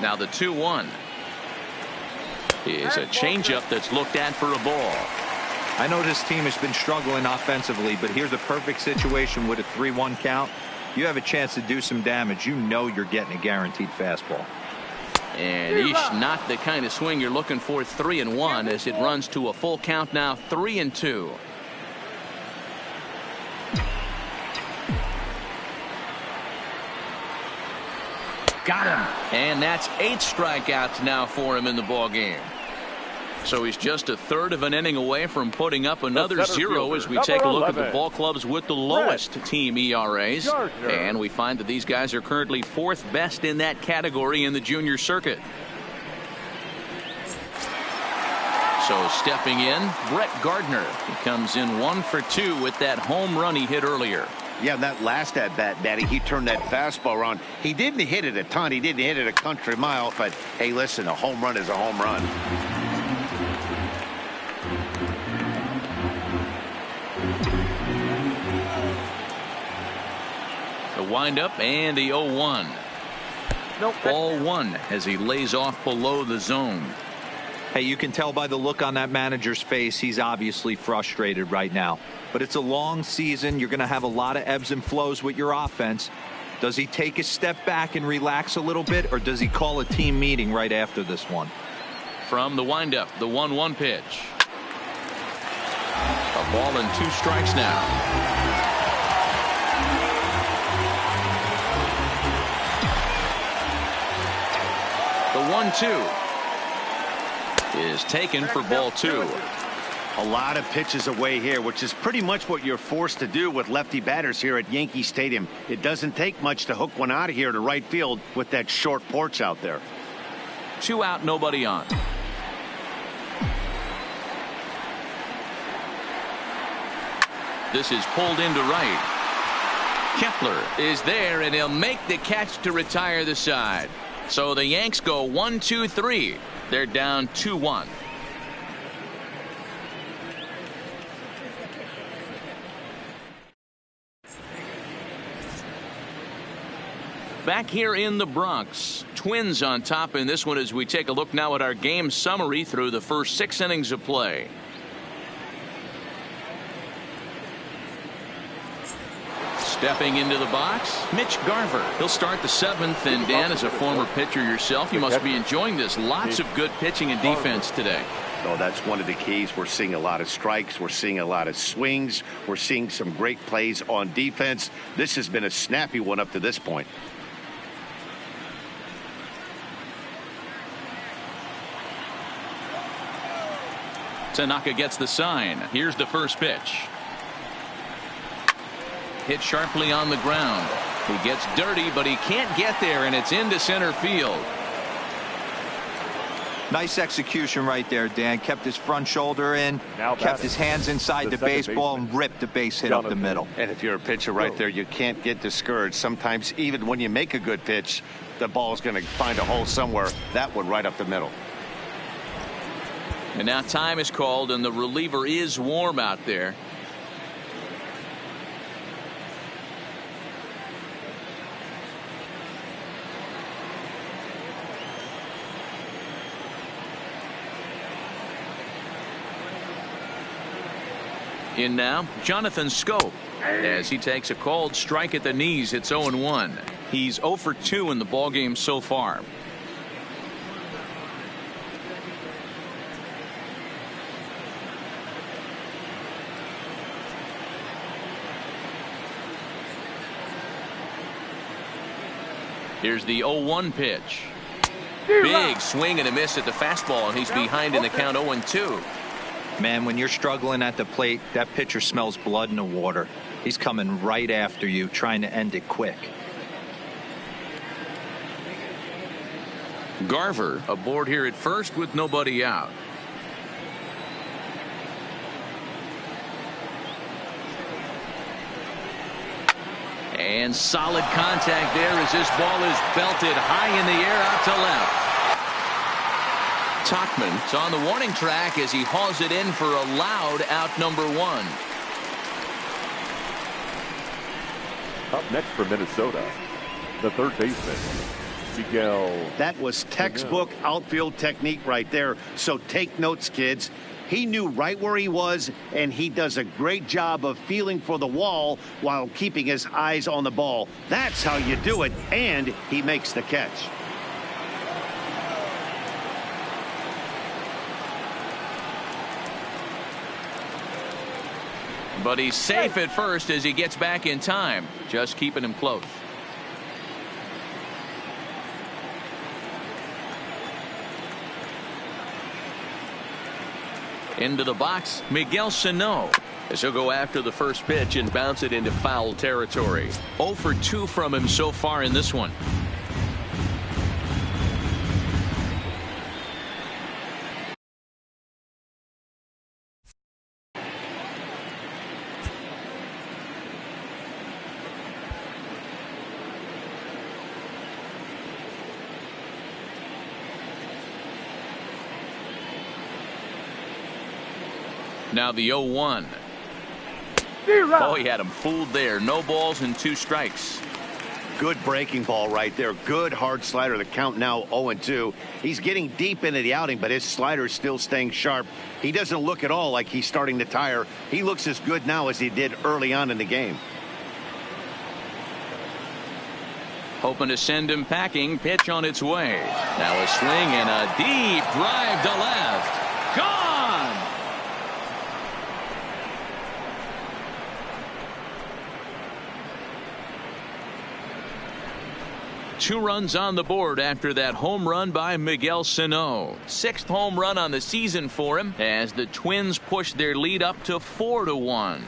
Now the 2-1 is a changeup that's looked at for a ball. I know this team has been struggling offensively, but here's a perfect situation with a 3-1 count. You have a chance to do some damage. You know you're getting a guaranteed fastball. And not the kind of swing you're looking for. 3-1 as it runs to a full count now. 3-2. Got him. And that's 8 strikeouts now for him in the ball game. So he's just a third of an inning away from putting up another 0 as we take a look at the ball clubs with the lowest team ERAs. And we find that these guys are currently 4th best in that category in the junior circuit. So stepping in, Brett Gardner. He comes in 1 for 2 with that home run he hit earlier. Yeah, that last at bat, Daddy, he turned that fastball around. He didn't hit it a ton. He didn't hit it a country mile. But, hey, listen, a home run is a home run. The windup and the 0-1. Ball 1 as he lays off below the zone. Hey, you can tell by the look on that manager's face, he's obviously frustrated right now. But it's a long season. You're going to have a lot of ebbs and flows with your offense. Does he take a step back and relax a little bit, or does he call a team meeting right after this one? From the windup, the 1-1 pitch. A ball and 2 strikes now. The 1-2 is taken for ball 2. A lot of pitches away here, which is pretty much what you're forced to do with lefty batters here at Yankee Stadium. It doesn't take much to hook one out of here to right field with that short porch out there. 2 out, nobody on. This is pulled into right. Kepler is there, and he'll make the catch to retire the side. So the Yanks go 1-2-3. They're down 2-1. Back here in the Bronx, Twins on top in this one as we take a look now at our game summary through the first 6 innings of play. Stepping into the box, Mitch Garver. He'll start the 7th, and Dan, as a former pitcher yourself, you must be enjoying this. Lots of good pitching and defense today. Oh, that's one of the keys. We're seeing a lot of strikes. We're seeing a lot of swings. We're seeing some great plays on defense. This has been a snappy one up to this point. Tanaka gets the sign. Here's the first pitch. Hit sharply on the ground. He gets dirty, but he can't get there, and it's into center field. Nice execution right there, Dan. Kept his front shoulder in, kept his hands inside the baseball, and ripped the base hit up the middle. And if you're a pitcher right there, you can't get discouraged. Sometimes even when you make a good pitch, the ball's going to find a hole somewhere. That one right up the middle. And now time is called, and the reliever is warm out there. In now, Jonathan Schoop, as he takes a called strike at the knees. It's 0-1. He's 0 for 2 in the ballgame so far. Here's the 0-1 pitch. Big swing and a miss at the fastball, and he's behind in the count 0-2. Man, when you're struggling at the plate, that pitcher smells blood in the water. He's coming right after you, trying to end it quick. Garver aboard here at first with nobody out. And solid contact there as this ball is belted high in the air out to left. Tuchman's on the warning track as he hauls it in for a loud out number 1. Up next for Minnesota, the third baseman, Miguel. That was textbook outfield technique right there. So take notes, kids. He knew right where he was, and he does a great job of feeling for the wall while keeping his eyes on the ball. That's how you do it, and he makes the catch. But he's safe at first as he gets back in time, just keeping him close. Into the box, Miguel Sano, as he'll go after the first pitch and bounce it into foul territory. 0 for 2 from him so far in this one. Now the 0-1. Oh, he had him fooled there. No balls and 2 strikes. Good breaking ball right there. Good hard slider. The count now 0-2. He's getting deep into the outing, but his slider is still staying sharp. He doesn't look at all like he's starting to tire. He looks as good now as he did early on in the game. Hoping to send him packing. Pitch on its way. Now a swing and a deep drive to left. Gone! 2 runs on the board after that home run by Miguel Sano. 6th home run on the season for him as the Twins push their lead up to 4-1.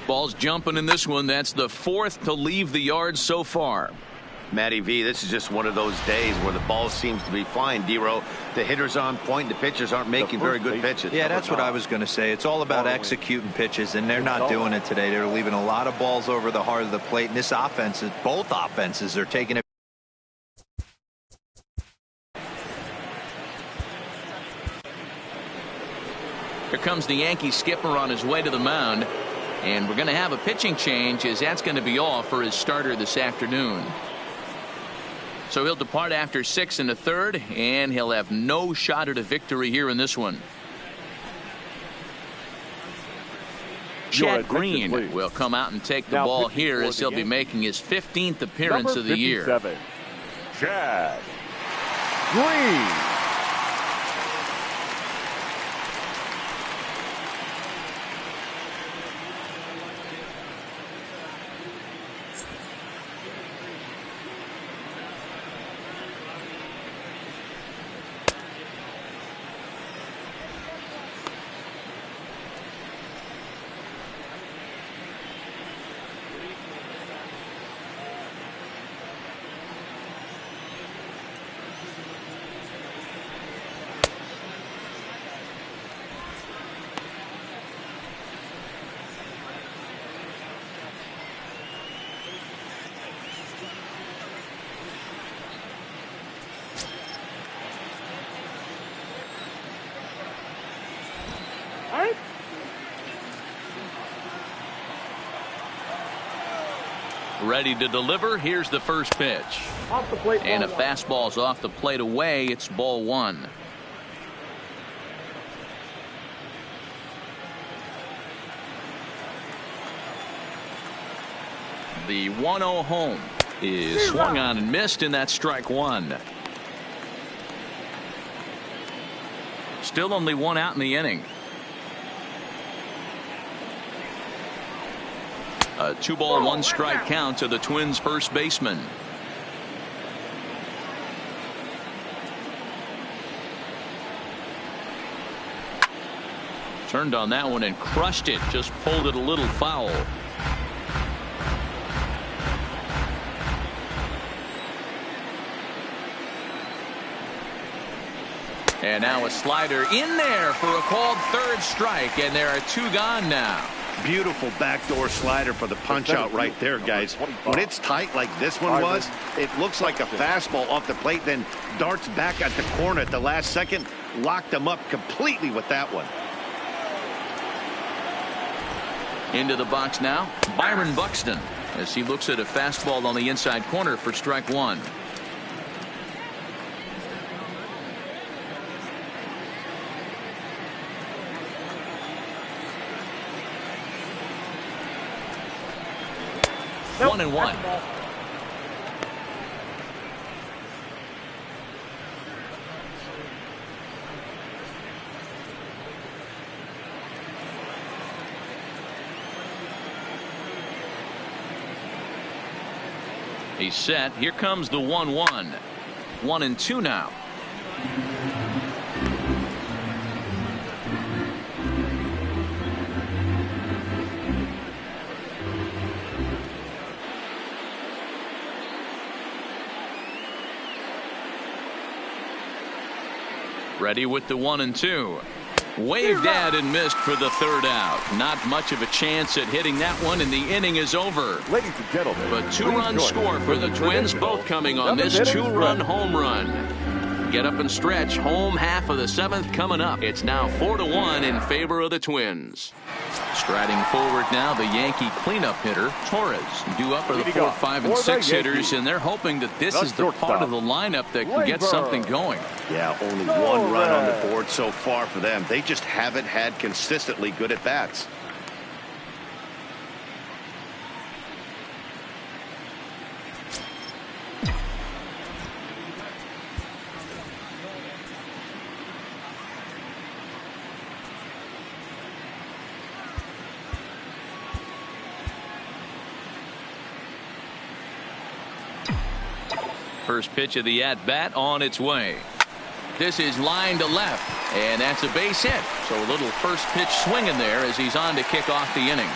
Ball's jumping in this one. That's the 4th to leave the yard so far. Matty V, this is just one of those days where the ball seems to be flying. D-Row, the hitter's on point. The pitchers aren't making very good pitches. Yeah, that's what I was going to say. It's all about executing pitches, and they're not doing it today. They're leaving a lot of balls over the heart of the plate. And this offense, both offenses are taking it. Here comes the Yankee skipper on his way to the mound. And we're going to have a pitching change, as that's going to be all for his starter this afternoon. So he'll depart after 6 1/3, and he'll have no shot at a victory here in this one. Chad Green will come out and take the ball here as he'll be making his 15th appearance of the year. Chad Green. Ready to deliver. Here's the first pitch. Off the plate, and a fastball's off the plate away. It's ball 1. The 1-0 home is swung on and missed, and that's strike 1. Still only 1 out in the inning. A 2-ball 1-strike count to the Twins first baseman. Turned on that one and crushed it. Just pulled it a little foul. And now a slider in there for a called third strike, and there are 2 gone now. Beautiful backdoor slider for the punch out right there, guys. When it's tight like this one was, it looks like a fastball off the plate, then darts back at the corner at the last second. Locked him up completely with that one. Into the box now, Byron Buxton, as he looks at a fastball on the inside corner for strike 1. Nope. 1-1. He's set. Here comes the 1-1. 1-2 now. Ready with the 1-2. Waved at and missed for the third out. Not much of a chance at hitting that one, and the inning is over. Ladies and gentlemen, But 2-run score for the Twins, both coming on this 2-run home run. Get up and stretch. Home half of the 7th coming up. It's now 4-1 in favor of the Twins. Striding forward now, the Yankee cleanup hitter, Torres. Due up are the 4, 5, and 6 hitters, and they're hoping that this is the part of the lineup that can get something going. Yeah, only 1 run on the board so far for them. They just haven't had consistently good at-bats. First pitch of the at-bat on its way. This is line to left, and that's a base hit. So a little first pitch swinging there as he's on to kick off the inning.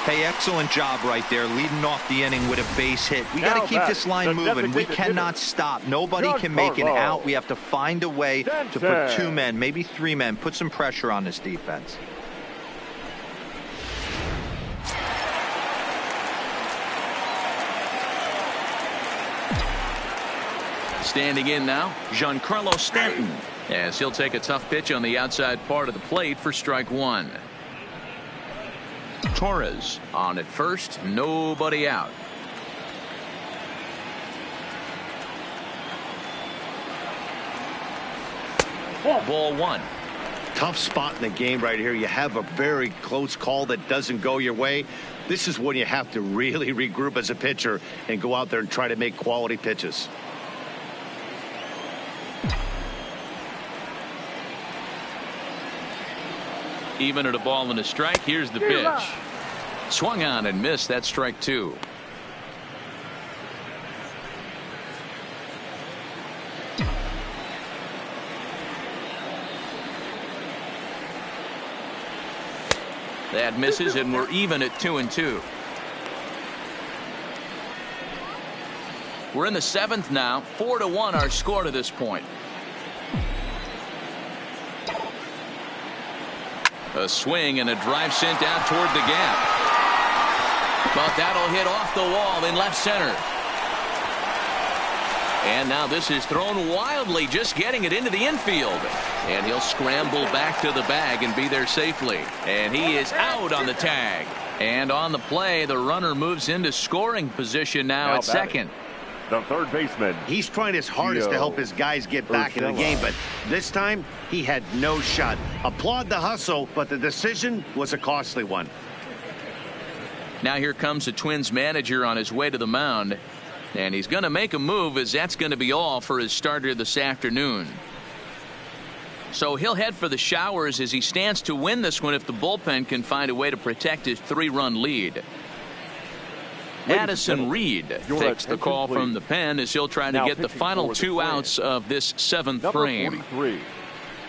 Hey, excellent job right there, leading off the inning with a base hit. We got to keep this line moving. We cannot stop. Nobody can make an out. We have to find a way to put 2 men, maybe 3 men, put some pressure on this defense. Standing in now, Giancarlo Stanton, as he'll take a tough pitch on the outside part of the plate for strike 1. Torres on at first, nobody out. Ball 1. Tough spot in the game right here. You have a very close call that doesn't go your way. This is when you have to really regroup as a pitcher and go out there and try to make quality pitches. Even at a ball and a strike, here's the pitch. Swung on and missed. That's strike 2. That misses, and we're even at 2-2. We're in the 7th now. 4-1 our score to this point. A swing and a drive sent out toward the gap. But that'll hit off the wall in left center. And now this is thrown wildly, just getting it into the infield. And he'll scramble back to the bag and be there safely. And he is out on the tag. And on the play, the runner moves into scoring position now at second. The third baseman. He's trying his hardest to help his guys get back in the game, but this time he had no shot. Applaud the hustle, but the decision was a costly one. Now here comes the Twins manager on his way to the mound, and he's going to make a move, as that's going to be all for his starter this afternoon. So he'll head for the showers as he stands to win this one if the bullpen can find a way to protect his 3-run lead. Addison Reed takes the call from the pen as he'll try to get the final 2 outs of this 7th frame. Number 43,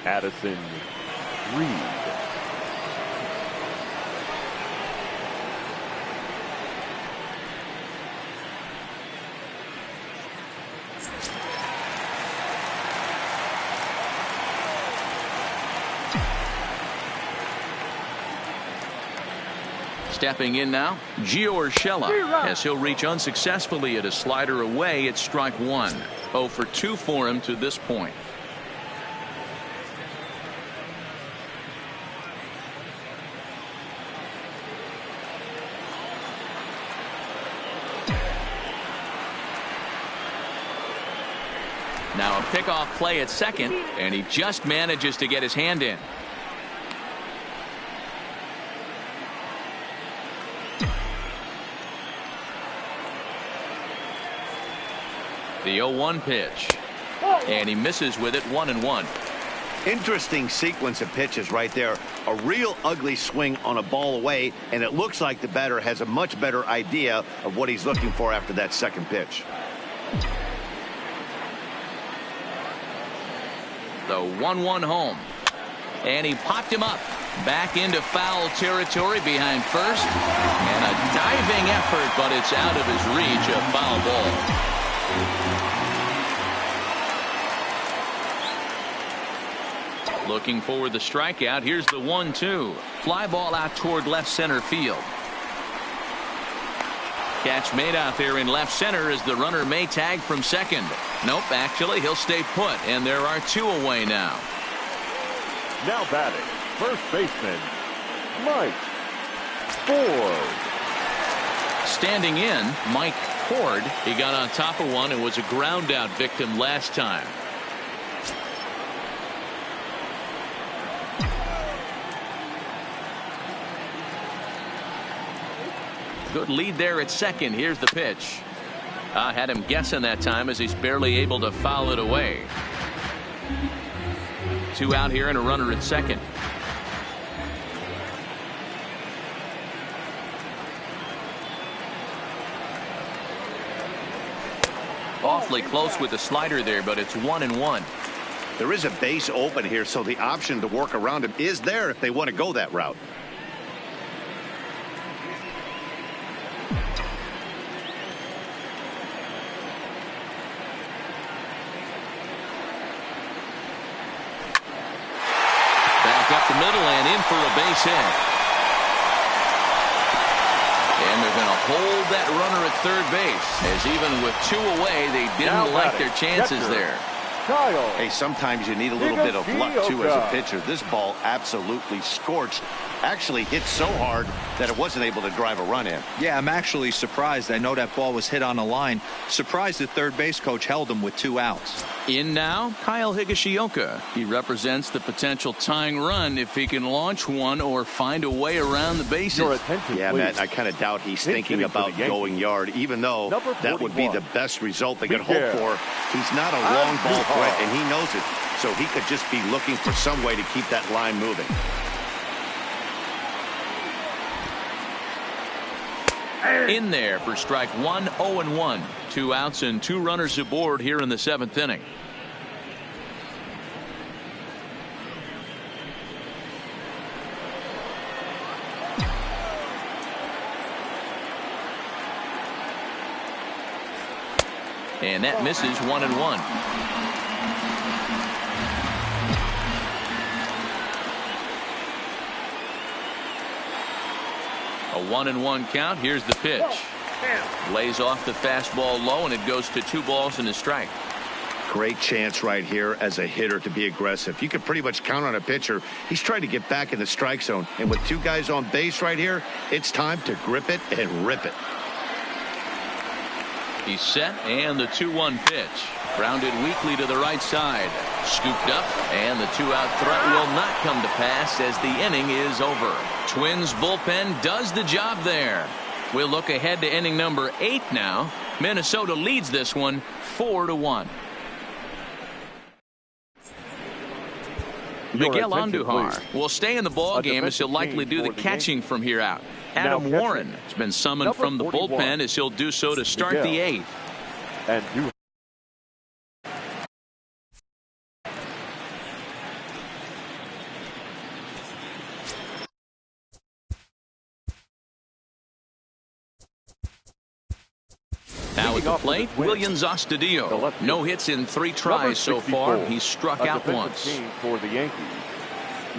Addison Reed. Stepping in now, Gio Urshela, as he'll reach unsuccessfully at a slider away at strike one. 0 for 2 for him to this point. Now a pickoff play at second, and he just manages to get his hand in. The 0-1 pitch, and he misses with it. 1-1. Interesting sequence of pitches right there. A real ugly swing on a ball away, and it looks like the batter has a much better idea of what he's looking for after that second pitch. The 1-1 home, and he popped him up back into foul territory behind first, and a diving effort, but it's out of his reach. A foul ball. Looking for the strikeout. Here's the 1-2. Fly ball out toward left center field. Catch made out there in left center as the runner may tag from second. Nope, actually he'll stay put, and there are 2 away now. Now batting, first baseman, Mike Ford. Standing in, Mike Ford. He got on top of one and was a ground out victim last time. Good lead there at second. Here's the pitch. I had him guessing that time as he's barely able to foul it away. 2 out here and a runner at second. Awfully close with the slider there, but it's 1-1. There is a base open here, so the option to work around him is there if they want to go that route. Up the middle and in for a base hit. And they're going to hold that runner at third base, as even with 2 away, they didn't like their chances there. Hey, sometimes you need a little bit of luck too as a pitcher. This ball absolutely scorched. Actually hit so hard that it wasn't able to drive a run in. Yeah, I'm actually surprised. I know that ball was hit on the line. Surprised the third base coach held him with 2 outs. In now, Kyle Higashioka. He represents the potential tying run if he can launch one or find a way around the bases. Yeah, Matt, I kind of doubt he's thinking about going yard, even though that would be the best result they could hope for. He's not a long ball threat, and he knows it, so he could just be looking for some way to keep that line moving. In there for strike one. 0-1. 2 outs and 2 runners aboard here in the 7th inning. And that misses. 1-1. A 1-1 count. Here's the pitch. Lays off the fastball low, and it goes to 2 balls and a strike. Great chance right here as a hitter to be aggressive. You can pretty much count on a pitcher. He's trying to get back in the strike zone, and with 2 guys on base right here, it's time to grip it and rip it. He's set, and the 2-1 pitch. Grounded weakly to the right side. Scooped up, and the 2-out threat will not come to pass as the inning is over. Twins bullpen does the job there. We'll look ahead to inning number 8 now. Minnesota leads this one 4-1. Miguel Andujar will stay in the ball game as he'll likely do the catching from here out. Adam Warren has been summoned from the bullpen as he'll do so to start the 8th. And now at the plate, Williams Astudillo. No hits in 3 tries so far. He's struck out once. For the Yankees.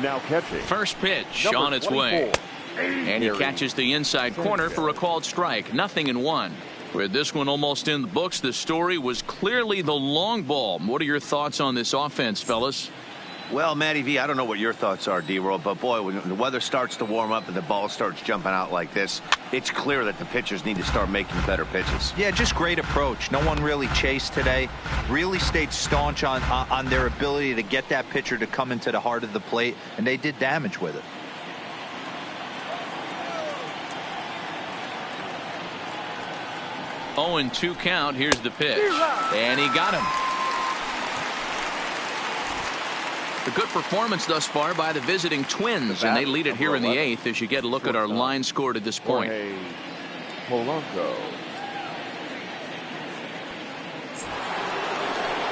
Now catching. First pitch on its way. And he catches the inside corner for a called strike. 0-1. With this one almost in the books, the story was clearly the long ball. What are your thoughts on this offense, fellas? Well, Matty V, I don't know what your thoughts are, D-Roll, but boy, when the weather starts to warm up and the ball starts jumping out like this, it's clear that the pitchers need to start making better pitches. Yeah, just great approach. No one really chased today. Really stayed staunch on their ability to get that pitcher to come into the heart of the plate, and they did damage with it. Oh, 0-2 count. Here's the pitch. And he got him. A good performance thus far by the visiting Twins, and they lead it here in the 8th as you get a look at our line score to this point. Polanco.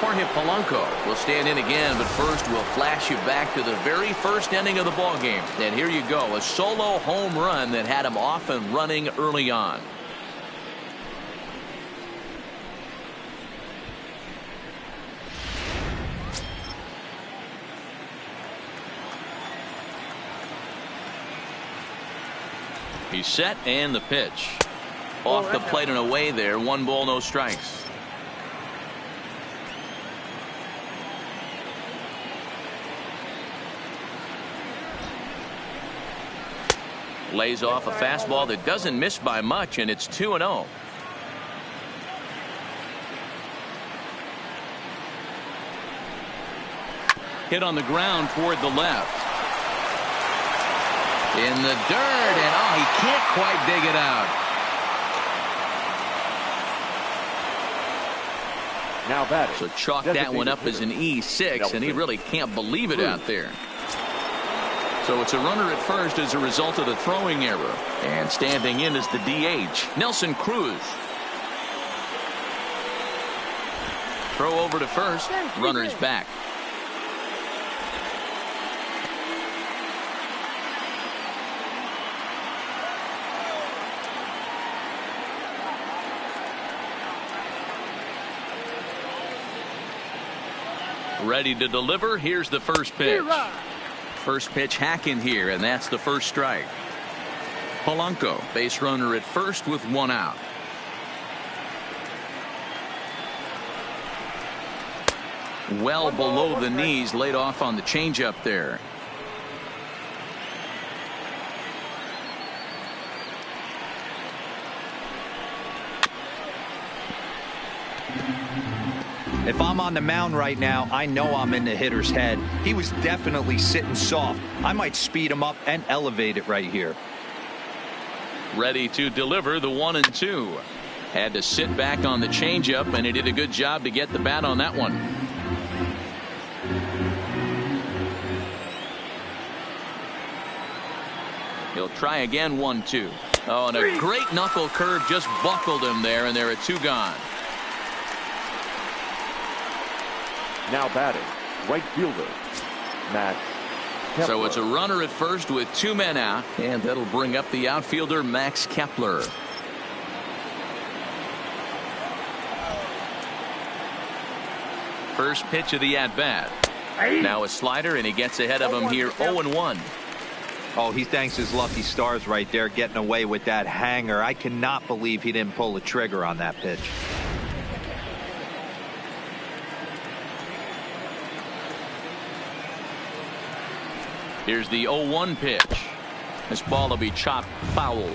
Jorge Polanco will stand in again, but first we'll flash you back to the very first inning of the ball game. And here you go, a solo home run that had him off and running early on. He's set, and the pitch. Off the plate and away there. 1 ball, no strikes. Lays off a fastball that doesn't miss by much, and it's 2-0. Hit on the ground toward the left. In the dirt, and oh, he can't quite dig it out. Now batting. So chalk that one up as an E6, and he really can't believe it out there. So it's a runner at first as a result of the throwing error. And standing in is the DH, Nelson Cruz. Throw over to first. Runner's back. Ready to deliver. Here's the first pitch. First pitch hacking here, and that's the first strike. Polanco, base runner at first with 1 out. Well below the knees, laid off on the changeup there. If I'm on the mound right now, I know I'm in the hitter's head. He was definitely sitting soft. I might speed him up and elevate it right here. Ready to deliver the 1-2. Had to sit back on the changeup, and he did a good job to get the bat on that one. He'll try again. 1-2. Oh, and a great knuckle curve just buckled him there, and there are 2 gone. Now batting, right fielder, Max Kepler. So it's a runner at first with 2 men out, and that'll bring up the outfielder Max Kepler. First pitch of the at-bat. Now a slider, and he gets ahead of him here. 0-1. Oh, he thanks his lucky stars right there, getting away with that hanger. I cannot believe he didn't pull the trigger on that pitch. Here's the 0-1 pitch. This ball will be chopped foul.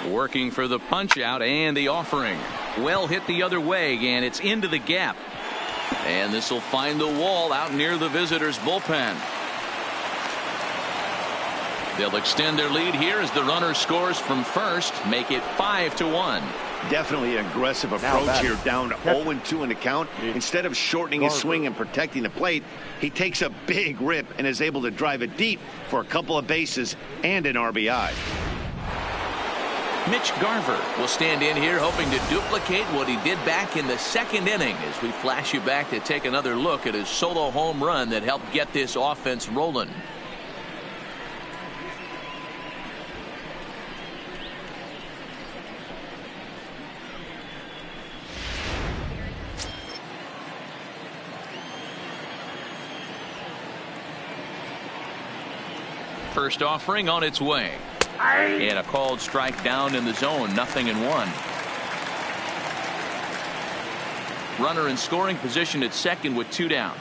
Working for the punch out and the offering. Well hit the other way, and it's into the gap. And this will find the wall out near the visitors' bullpen. They'll extend their lead here as the runner scores from first, make it 5-1. Definitely an aggressive approach here, down 0-2 in the count. Instead of shortening his swing and protecting the plate, he takes a big rip and is able to drive it deep for a couple of bases and an RBI. Mitch Garver will stand in here hoping to duplicate what he did back in the 2nd inning as we flash you back to take another look at his solo home run that helped get this offense rolling. First offering on its way. And a called strike down in the zone. 0-1. Runner in scoring position at second with 2 down.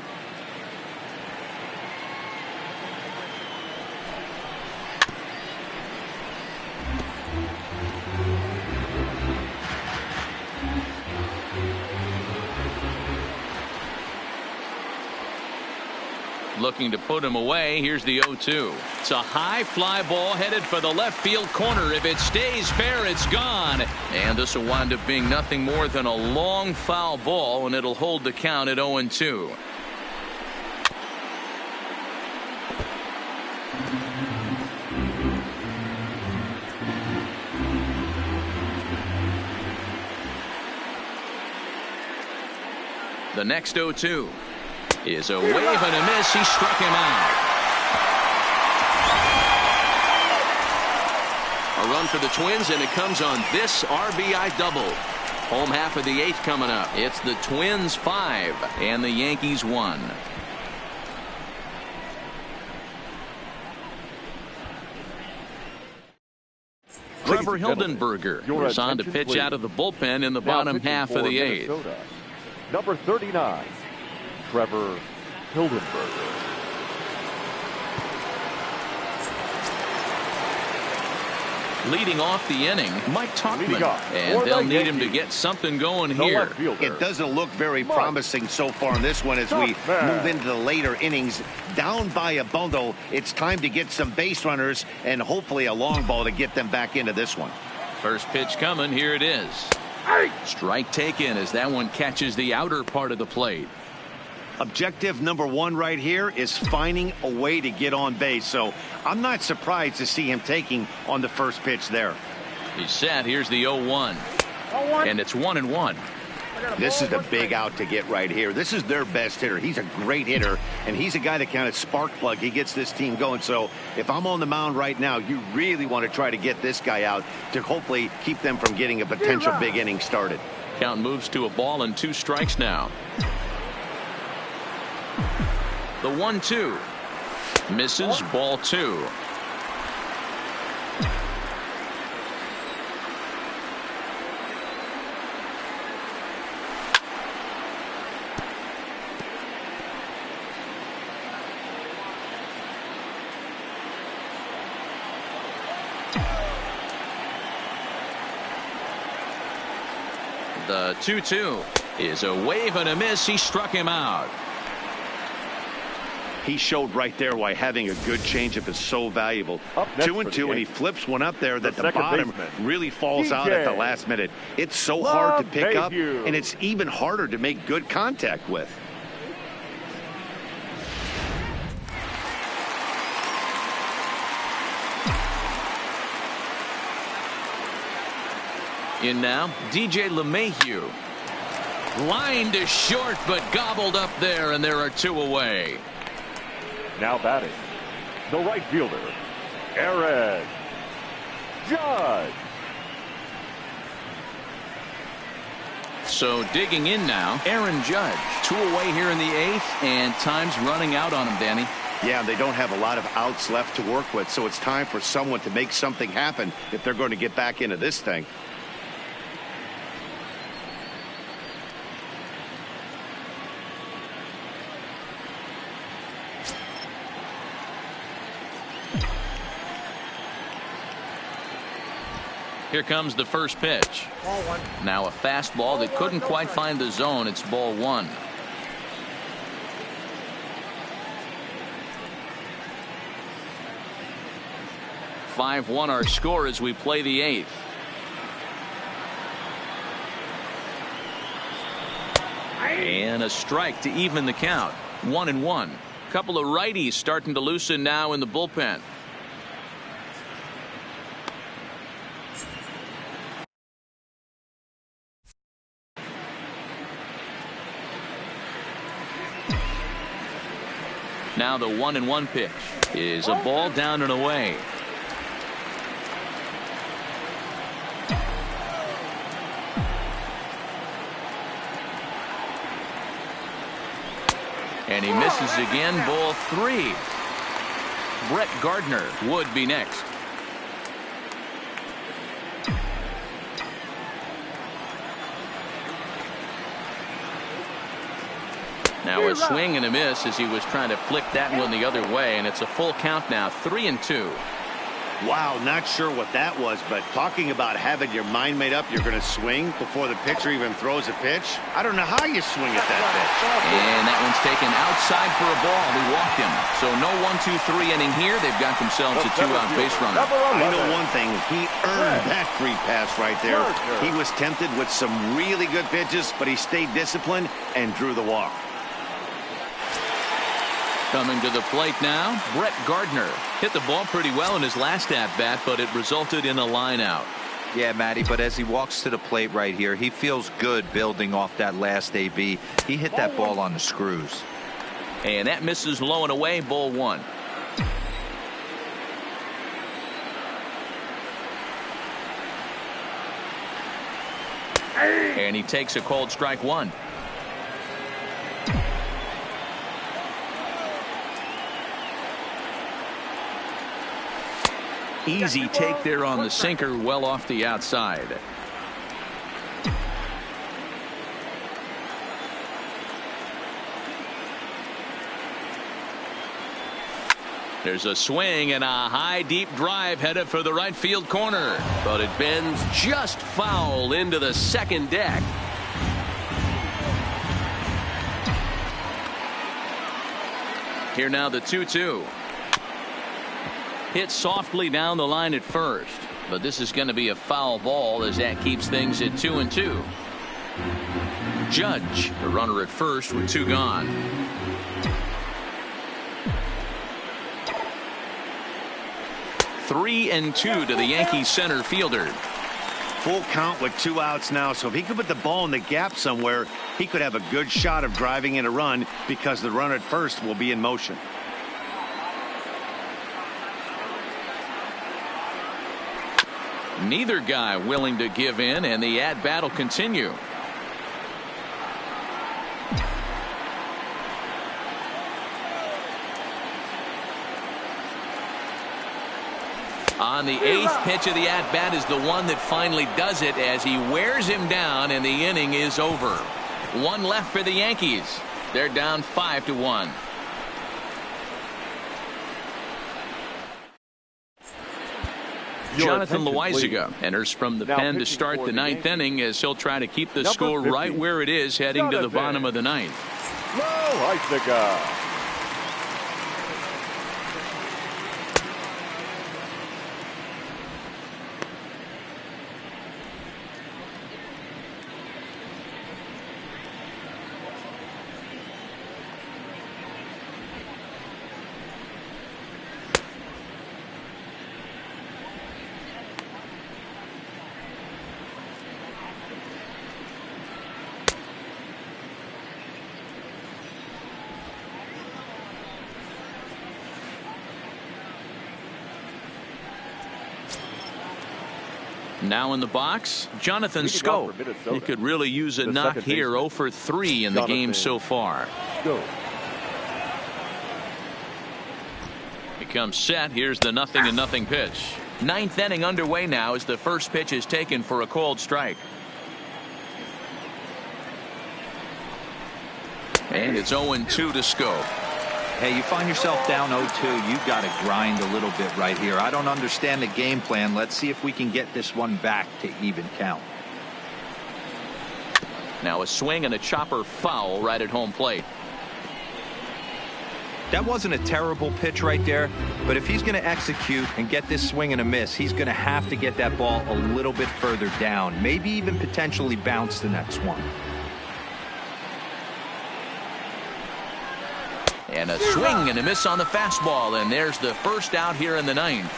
Looking to put him away. Here's the 0-2. It's a high fly ball headed for the left field corner. If it stays fair, it's gone. And this will wind up being nothing more than a long foul ball, and it'll hold the count at 0-2. The next 0-2 is a wave and a miss. He struck him out. A run for the Twins, and it comes on this RBI double. Home half of the 8th coming up. It's the Twins 5 and the Yankees 1. Trevor Hildenberger is on to pitch out of the bullpen in the bottom half of the 8th. Number 39. Trevor Hildenberger. Leading off the inning, Mike Tauchman, and they'll need him to get something going here. It doesn't look very promising so far in this one as we move into the later innings. Down by a bundle, it's time to get some base runners and hopefully a long ball to get them back into this one. First pitch coming. Here it is. Strike taken as that one catches the outer part of the plate. Objective number 1 right here is finding a way to get on base. So I'm not surprised to see him taking on the first pitch there. He's set. Here's the 0-1. And it's 1-1. This is a big out to get right here. This is their best hitter. He's a great hitter, and he's a guy that kind of spark plug. He gets this team going. So if I'm on the mound right now, you really want to try to get this guy out to hopefully keep them from getting a potential big inning started. Count moves to a ball and 2 strikes now. The 1-2 misses. Ball 2. The 2-2 is a wave and a miss. He struck him out. He showed right there why having a good changeup is so valuable. 2-2, and he flips one up there that the bottom really falls out at the last minute. It's so hard to pick up, and it's even harder to make good contact with. In now, DJ LeMahieu. Line to short, but gobbled up there, and there are 2 away. Now batting, the right fielder, Aaron Judge. So digging in now, Aaron Judge. 2 away here in the 8th, and time's running out on him, Danny. Yeah, they don't have a lot of outs left to work with, so it's time for someone to make something happen if they're going to get back into this thing. Here comes the first pitch. Ball 1. Now a fastball that couldn't quite find the zone. It's ball 1. (5-1) our score as we play the 8th. And a strike to even the count. 1-1. Couple of righties starting to loosen now in the bullpen. Now the 1-1 pitch is a ball down and away. And he misses again. Ball 3. Brett Gardner would be next. Now a swing and a miss as he was trying to flick that one the other way, and it's a full count now, 3-2. Wow, not sure what that was, but talking about having your mind made up you're going to swing before the pitcher even throws a pitch. I don't know how you swing at that pitch. And that one's taken outside for a ball. He walked him. So no 1-2-3 inning here. They've got themselves a two-out base runner. I know one thing. He earned that free pass right there. He was tempted with some really good pitches, but he stayed disciplined and drew the walk. Coming to the plate now, Brett Gardner. Hit the ball pretty well in his last at-bat, but it resulted in a line out. Yeah, Matty, but as he walks to the plate right here, he feels good building off that last AB. He hit that ball on the screws. And that misses low and away, ball one. And he takes a called strike one. Easy take there on the sinker, well off the outside. There's a swing and a high deep drive headed for the right field corner, but it bends just foul into the second deck. Here now the 2-2. Hit softly down the line at first, but this is going to be a foul ball as that keeps things at 2-2. Judge, the runner at first with two gone. Three and two to the Yankees center fielder. Full count with two outs now, so if he could put the ball in the gap somewhere, he could have a good shot of driving in a run because the runner at first will be in motion. Neither guy willing to give in, and the at-bat will continue. On the eighth pitch of the at-bat is the one that finally does it as he wears him down, and the inning is over. One left for the Yankees. They're down 5-1. Jonathan Loaizaga enters from the pen to start the ninth inning as he'll try to keep the score right where it is heading to the bottom of the ninth. Loaizaga. Now in the box, Jonathan Schoop. He could really use a knock here. 0 for 3 in the game so far. He comes set. Here's the 0-0 pitch. Ninth inning underway now as the first pitch is taken for a called strike. And it's 0-2 to Schoop. Hey, you find yourself down 0-2, you've got to grind a little bit right here. I don't understand the game plan. Let's see if we can get this one back to even count. Now a swing and a chopper foul right at home plate. That wasn't a terrible pitch right there, but if he's going to execute and get this swing and a miss, he's going to have to get that ball a little bit further down, maybe even potentially bounce the next one. And a swing and a miss on the fastball, and there's the first out here in the ninth.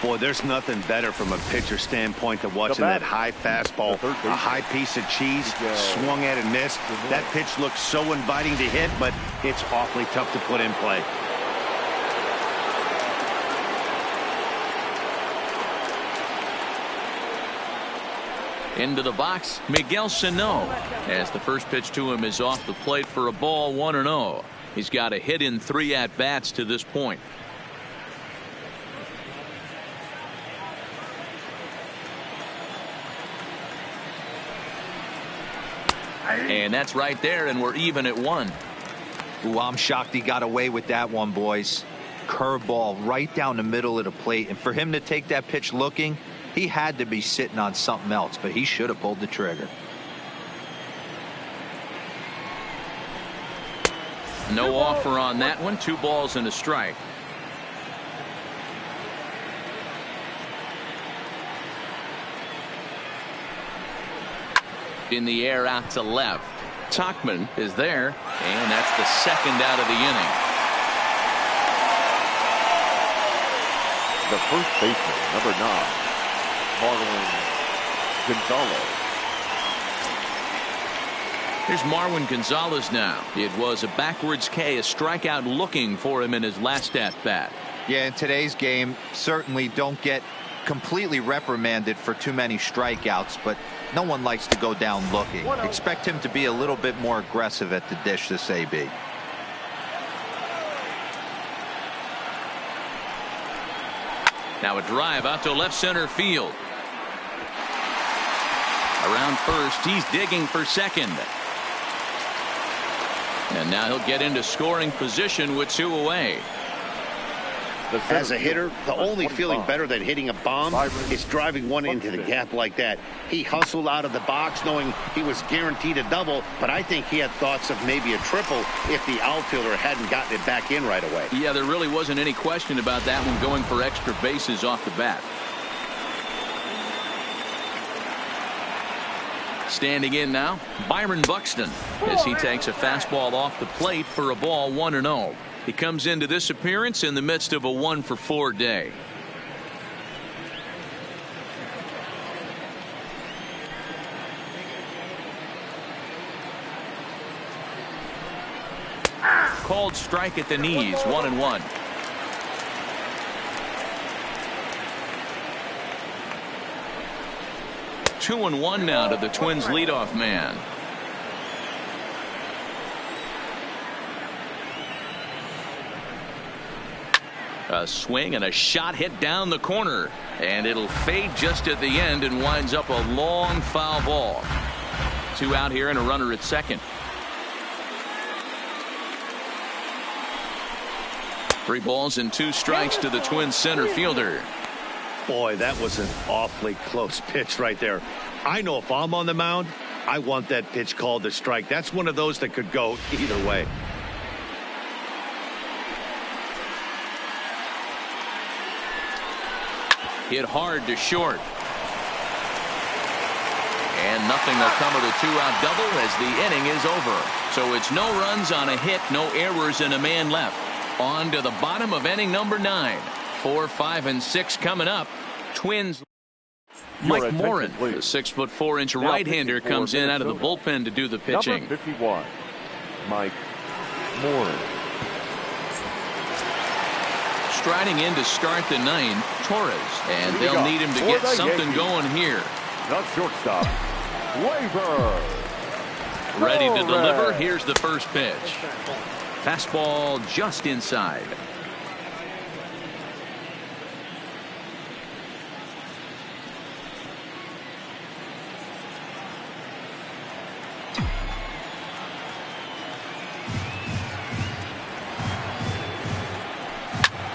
Boy, there's nothing better from a pitcher standpoint than watching that high fastball, a high piece of cheese, swung at and missed. That pitch looks so inviting to hit, but it's awfully tough to put in play. Into the box, Miguel Sano, as the first pitch to him is off the plate for a ball, 1-0. He's got a hit in 3 at-bats to this point. And that's right there, and we're even at 1. Ooh, I'm shocked he got away with that one, boys. Curveball right down the middle of the plate, and for him to take that pitch looking, he had to be sitting on something else, but he should have pulled the trigger. No offer on that one. 2 balls and a strike. In the air out to left. Tauchman is there, and that's the second out of the inning. The first baseman, number 9, Marwin Gonzalez. Here's Marwin Gonzalez now. It was a backwards K, a strikeout looking for him in his last at-bat. Yeah, in today's game, certainly don't get completely reprimanded for too many strikeouts, but no one likes to go down looking. Expect him to be a little bit more aggressive at the dish this AB. Now a drive out to left center field. Around first, he's digging for second. And now he'll get into scoring position with 2 away. As a hitter, the only feeling better than hitting a bomb is driving one into the gap like that. He hustled out of the box knowing he was guaranteed a double, but I think he had thoughts of maybe a triple if the outfielder hadn't gotten it back in right away. Yeah, there really wasn't any question about that one, going for extra bases off the bat. Standing in now, Byron Buxton, as he takes a fastball off the plate for a ball, 1-0. He comes into this appearance in the midst of a 1-for-4 day. Called strike at the knees, 1-1. Two and 1 now to the Twins leadoff man. A swing and a shot hit down the corner, and it'll fade just at the end and winds up a long foul ball. 2 out here and a runner at second. 3 balls and 2 strikes to the Twins center fielder. Boy, that was an awfully close pitch right there. I know if I'm on the mound, I want that pitch called a strike. That's one of those that could go either way. Hit hard to short. And nothing will come of the 2-out double as the inning is over. So it's no runs on a hit, no errors, and a man left. On to the bottom of inning number 9. 4, 5, and 6 coming up. Twins. Mike Morin, the 6'4" right-hander, comes in out of the bullpen to do the pitching. Number 51, Mike Morin. Striding in to start the 9th, Torres, and they'll need him to get something going here. The shortstop, Waver. Ready to deliver. Here's the first pitch. Fastball just inside.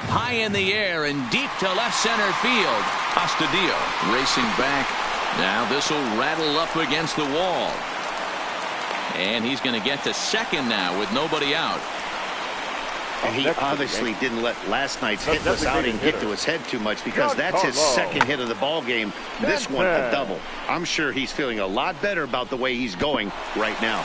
High in the air and deep to left center field. Astudillo racing back. Now this will rattle up against the wall. And he's going to get to second now with nobody out. And he obviously didn't let last night's hitless outing get to his head too much, because that's his second hit of the ball game. This one a double. I'm sure he's feeling a lot better about the way he's going right now.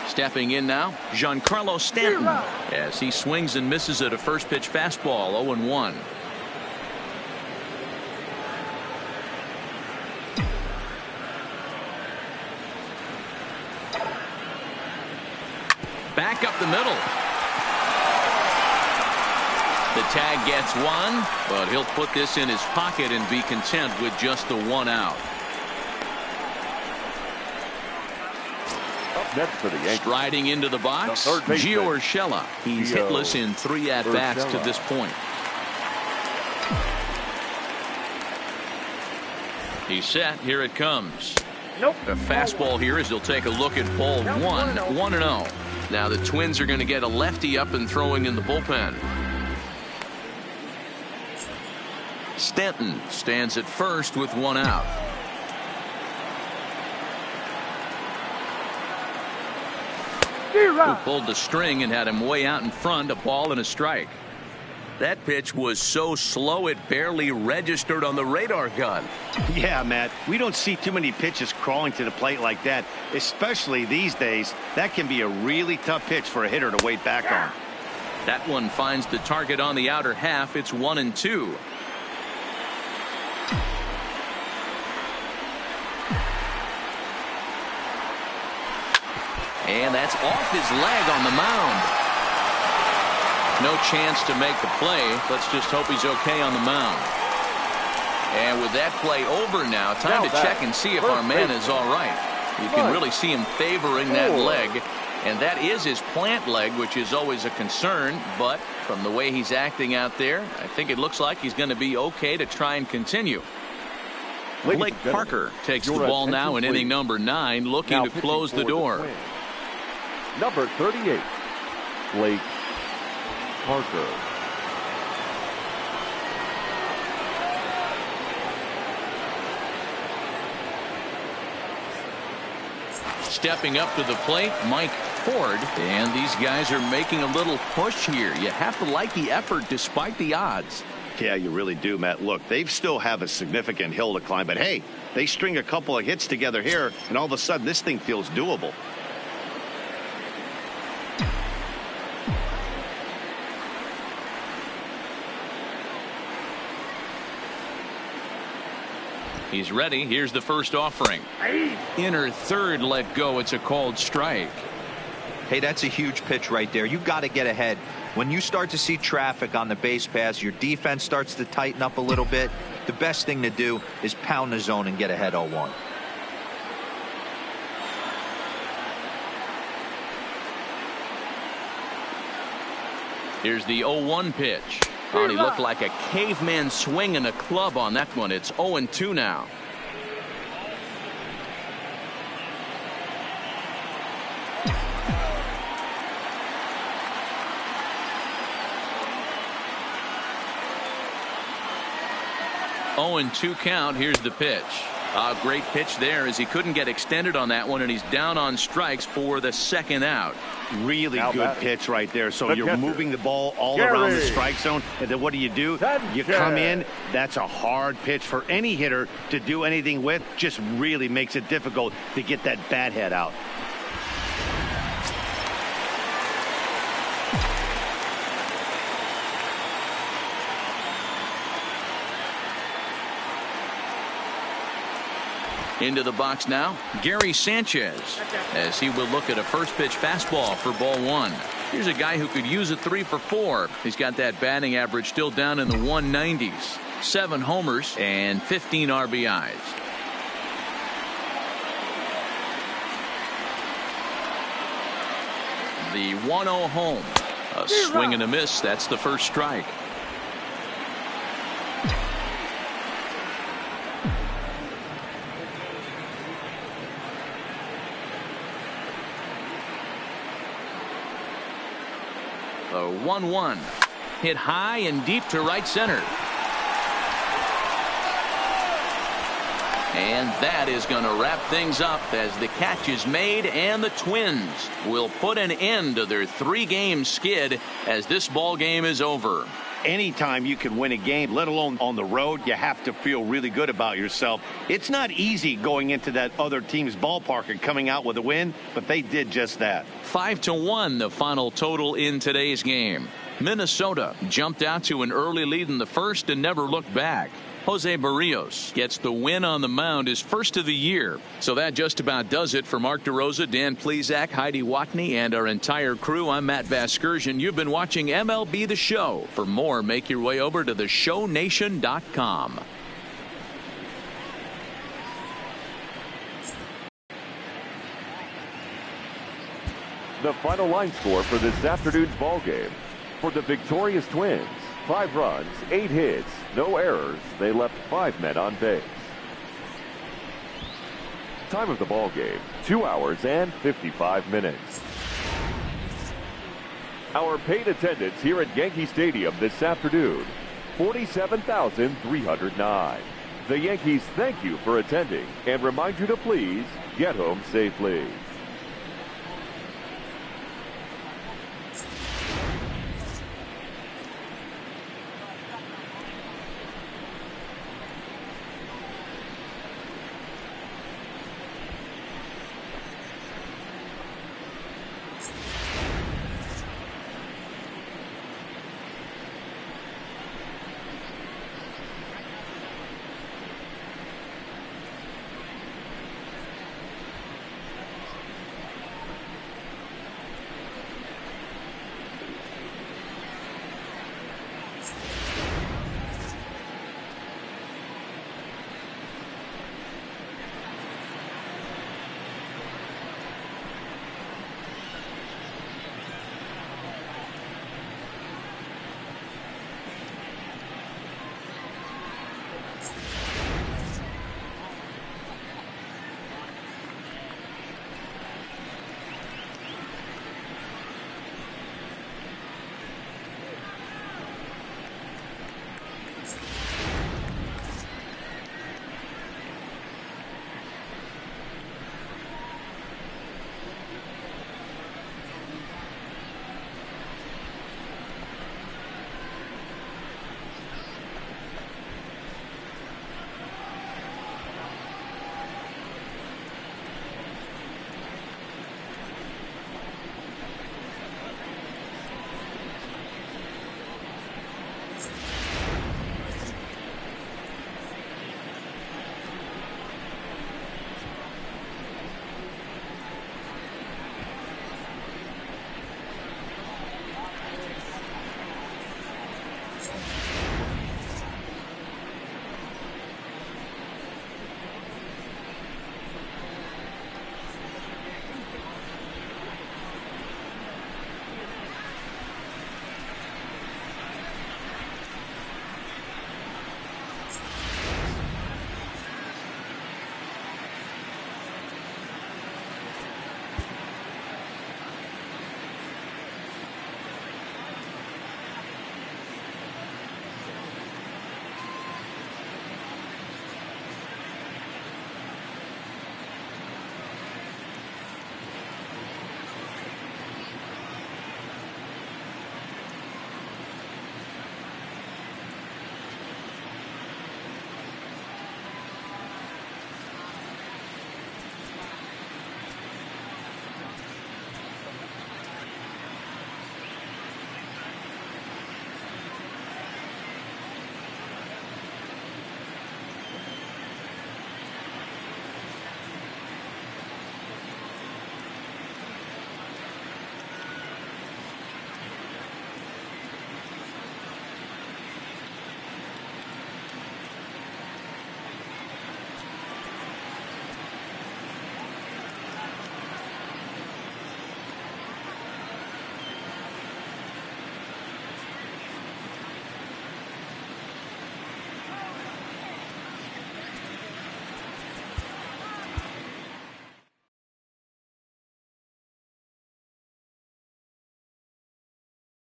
Stepping in now, Giancarlo Stanton, as he swings and misses at a first pitch fastball, 0-1. Back up the middle. The tag gets 1, but he'll put this in his pocket and be content with just the 1 out. next for the Yankees. Striding into the box, The third baseman, Gio Urshela. He's Gio hitless in 3 at-bats to this point. He's set. Here it comes. Nope. A fastball here as he'll take a look at ball one. 1-0. Now the Twins are going to get a lefty up and throwing in the bullpen. Stanton stands at first with 1 out. Who pulled the string and had him way out in front, a ball and a strike. That pitch was so slow it barely registered on the radar gun. Yeah, Matt, we don't see too many pitches crawling to the plate like that, especially these days. That can be a really tough pitch for a hitter to wait back on. That one finds the target on the outer half. It's 1-2. And that's off his leg on the mound. No chance to make the play. Let's just hope he's okay on the mound. And with that play over now, time to check and see if our man is all right. You can really see him favoring that leg. And that is his plant leg, which is always a concern. But from the way he's acting out there, I think it looks like he's going to be okay to try and continue. Blake Parker takes the ball now in inning number 9, looking to close the door. Number 38, Blake Parker. Stepping up to the plate, Mike Ford. And these guys are making a little push here. You have to like the effort despite the odds. Yeah, you really do, Matt. Look, they still have a significant hill to climb, but hey, they string a couple of hits together here, and all of a sudden this thing feels doable. He's ready. Here's the first offering. Inner third let go. It's a called strike. Hey, that's a huge pitch right there. You got to get ahead. When you start to see traffic on the base pass, your defense starts to tighten up a little bit. The best thing to do is pound the zone and get ahead 0-1. Here's the 0-1 pitch. Oh, he looked like a caveman swinging a club on that one. It's 0-2 now. Oh, and 2 count. Here's the pitch. A great pitch there as he couldn't get extended on that one, and he's down on strikes for the second out. Really good pitch right there. So you're moving the ball all around the strike zone, and then what do? You come in. That's a hard pitch for any hitter to do anything with. Just really makes it difficult to get that bat head out. Into the box now, Gary Sanchez, as he will look at a first pitch fastball for ball 1. Here's a guy who could use a 3 for 4. He's got that batting average still down in the 190s. 7 homers and 15 RBIs. The 1-0 home. A swing and a miss. That's the first strike. The 1-1 hit high and deep to right center. And that is going to wrap things up as the catch is made, and the Twins will put an end to their 3-game skid as this ball game is over. Anytime you can win a game, let alone on the road, you have to feel really good about yourself. It's not easy going into that other team's ballpark and coming out with a win, but they did just that. 5-1 the final total in today's game. Minnesota jumped out to an early lead in the first and never looked back. Jose Berrios gets the win on the mound, his first of the year. So that just about does it for Mark DeRosa, Dan Plesac, Heidi Watney, and our entire crew. I'm Matt Vasgersian. You've been watching MLB The Show. For more, make your way over to theshownation.com. The final line score for this afternoon's ball game. For the victorious Twins, 5 runs, 8 hits, no errors. They left 5 men on base. Time of the ball game, 2 hours and 55 minutes. Our paid attendance here at Yankee Stadium this afternoon, 47,309. The Yankees thank you for attending and remind you to please get home safely.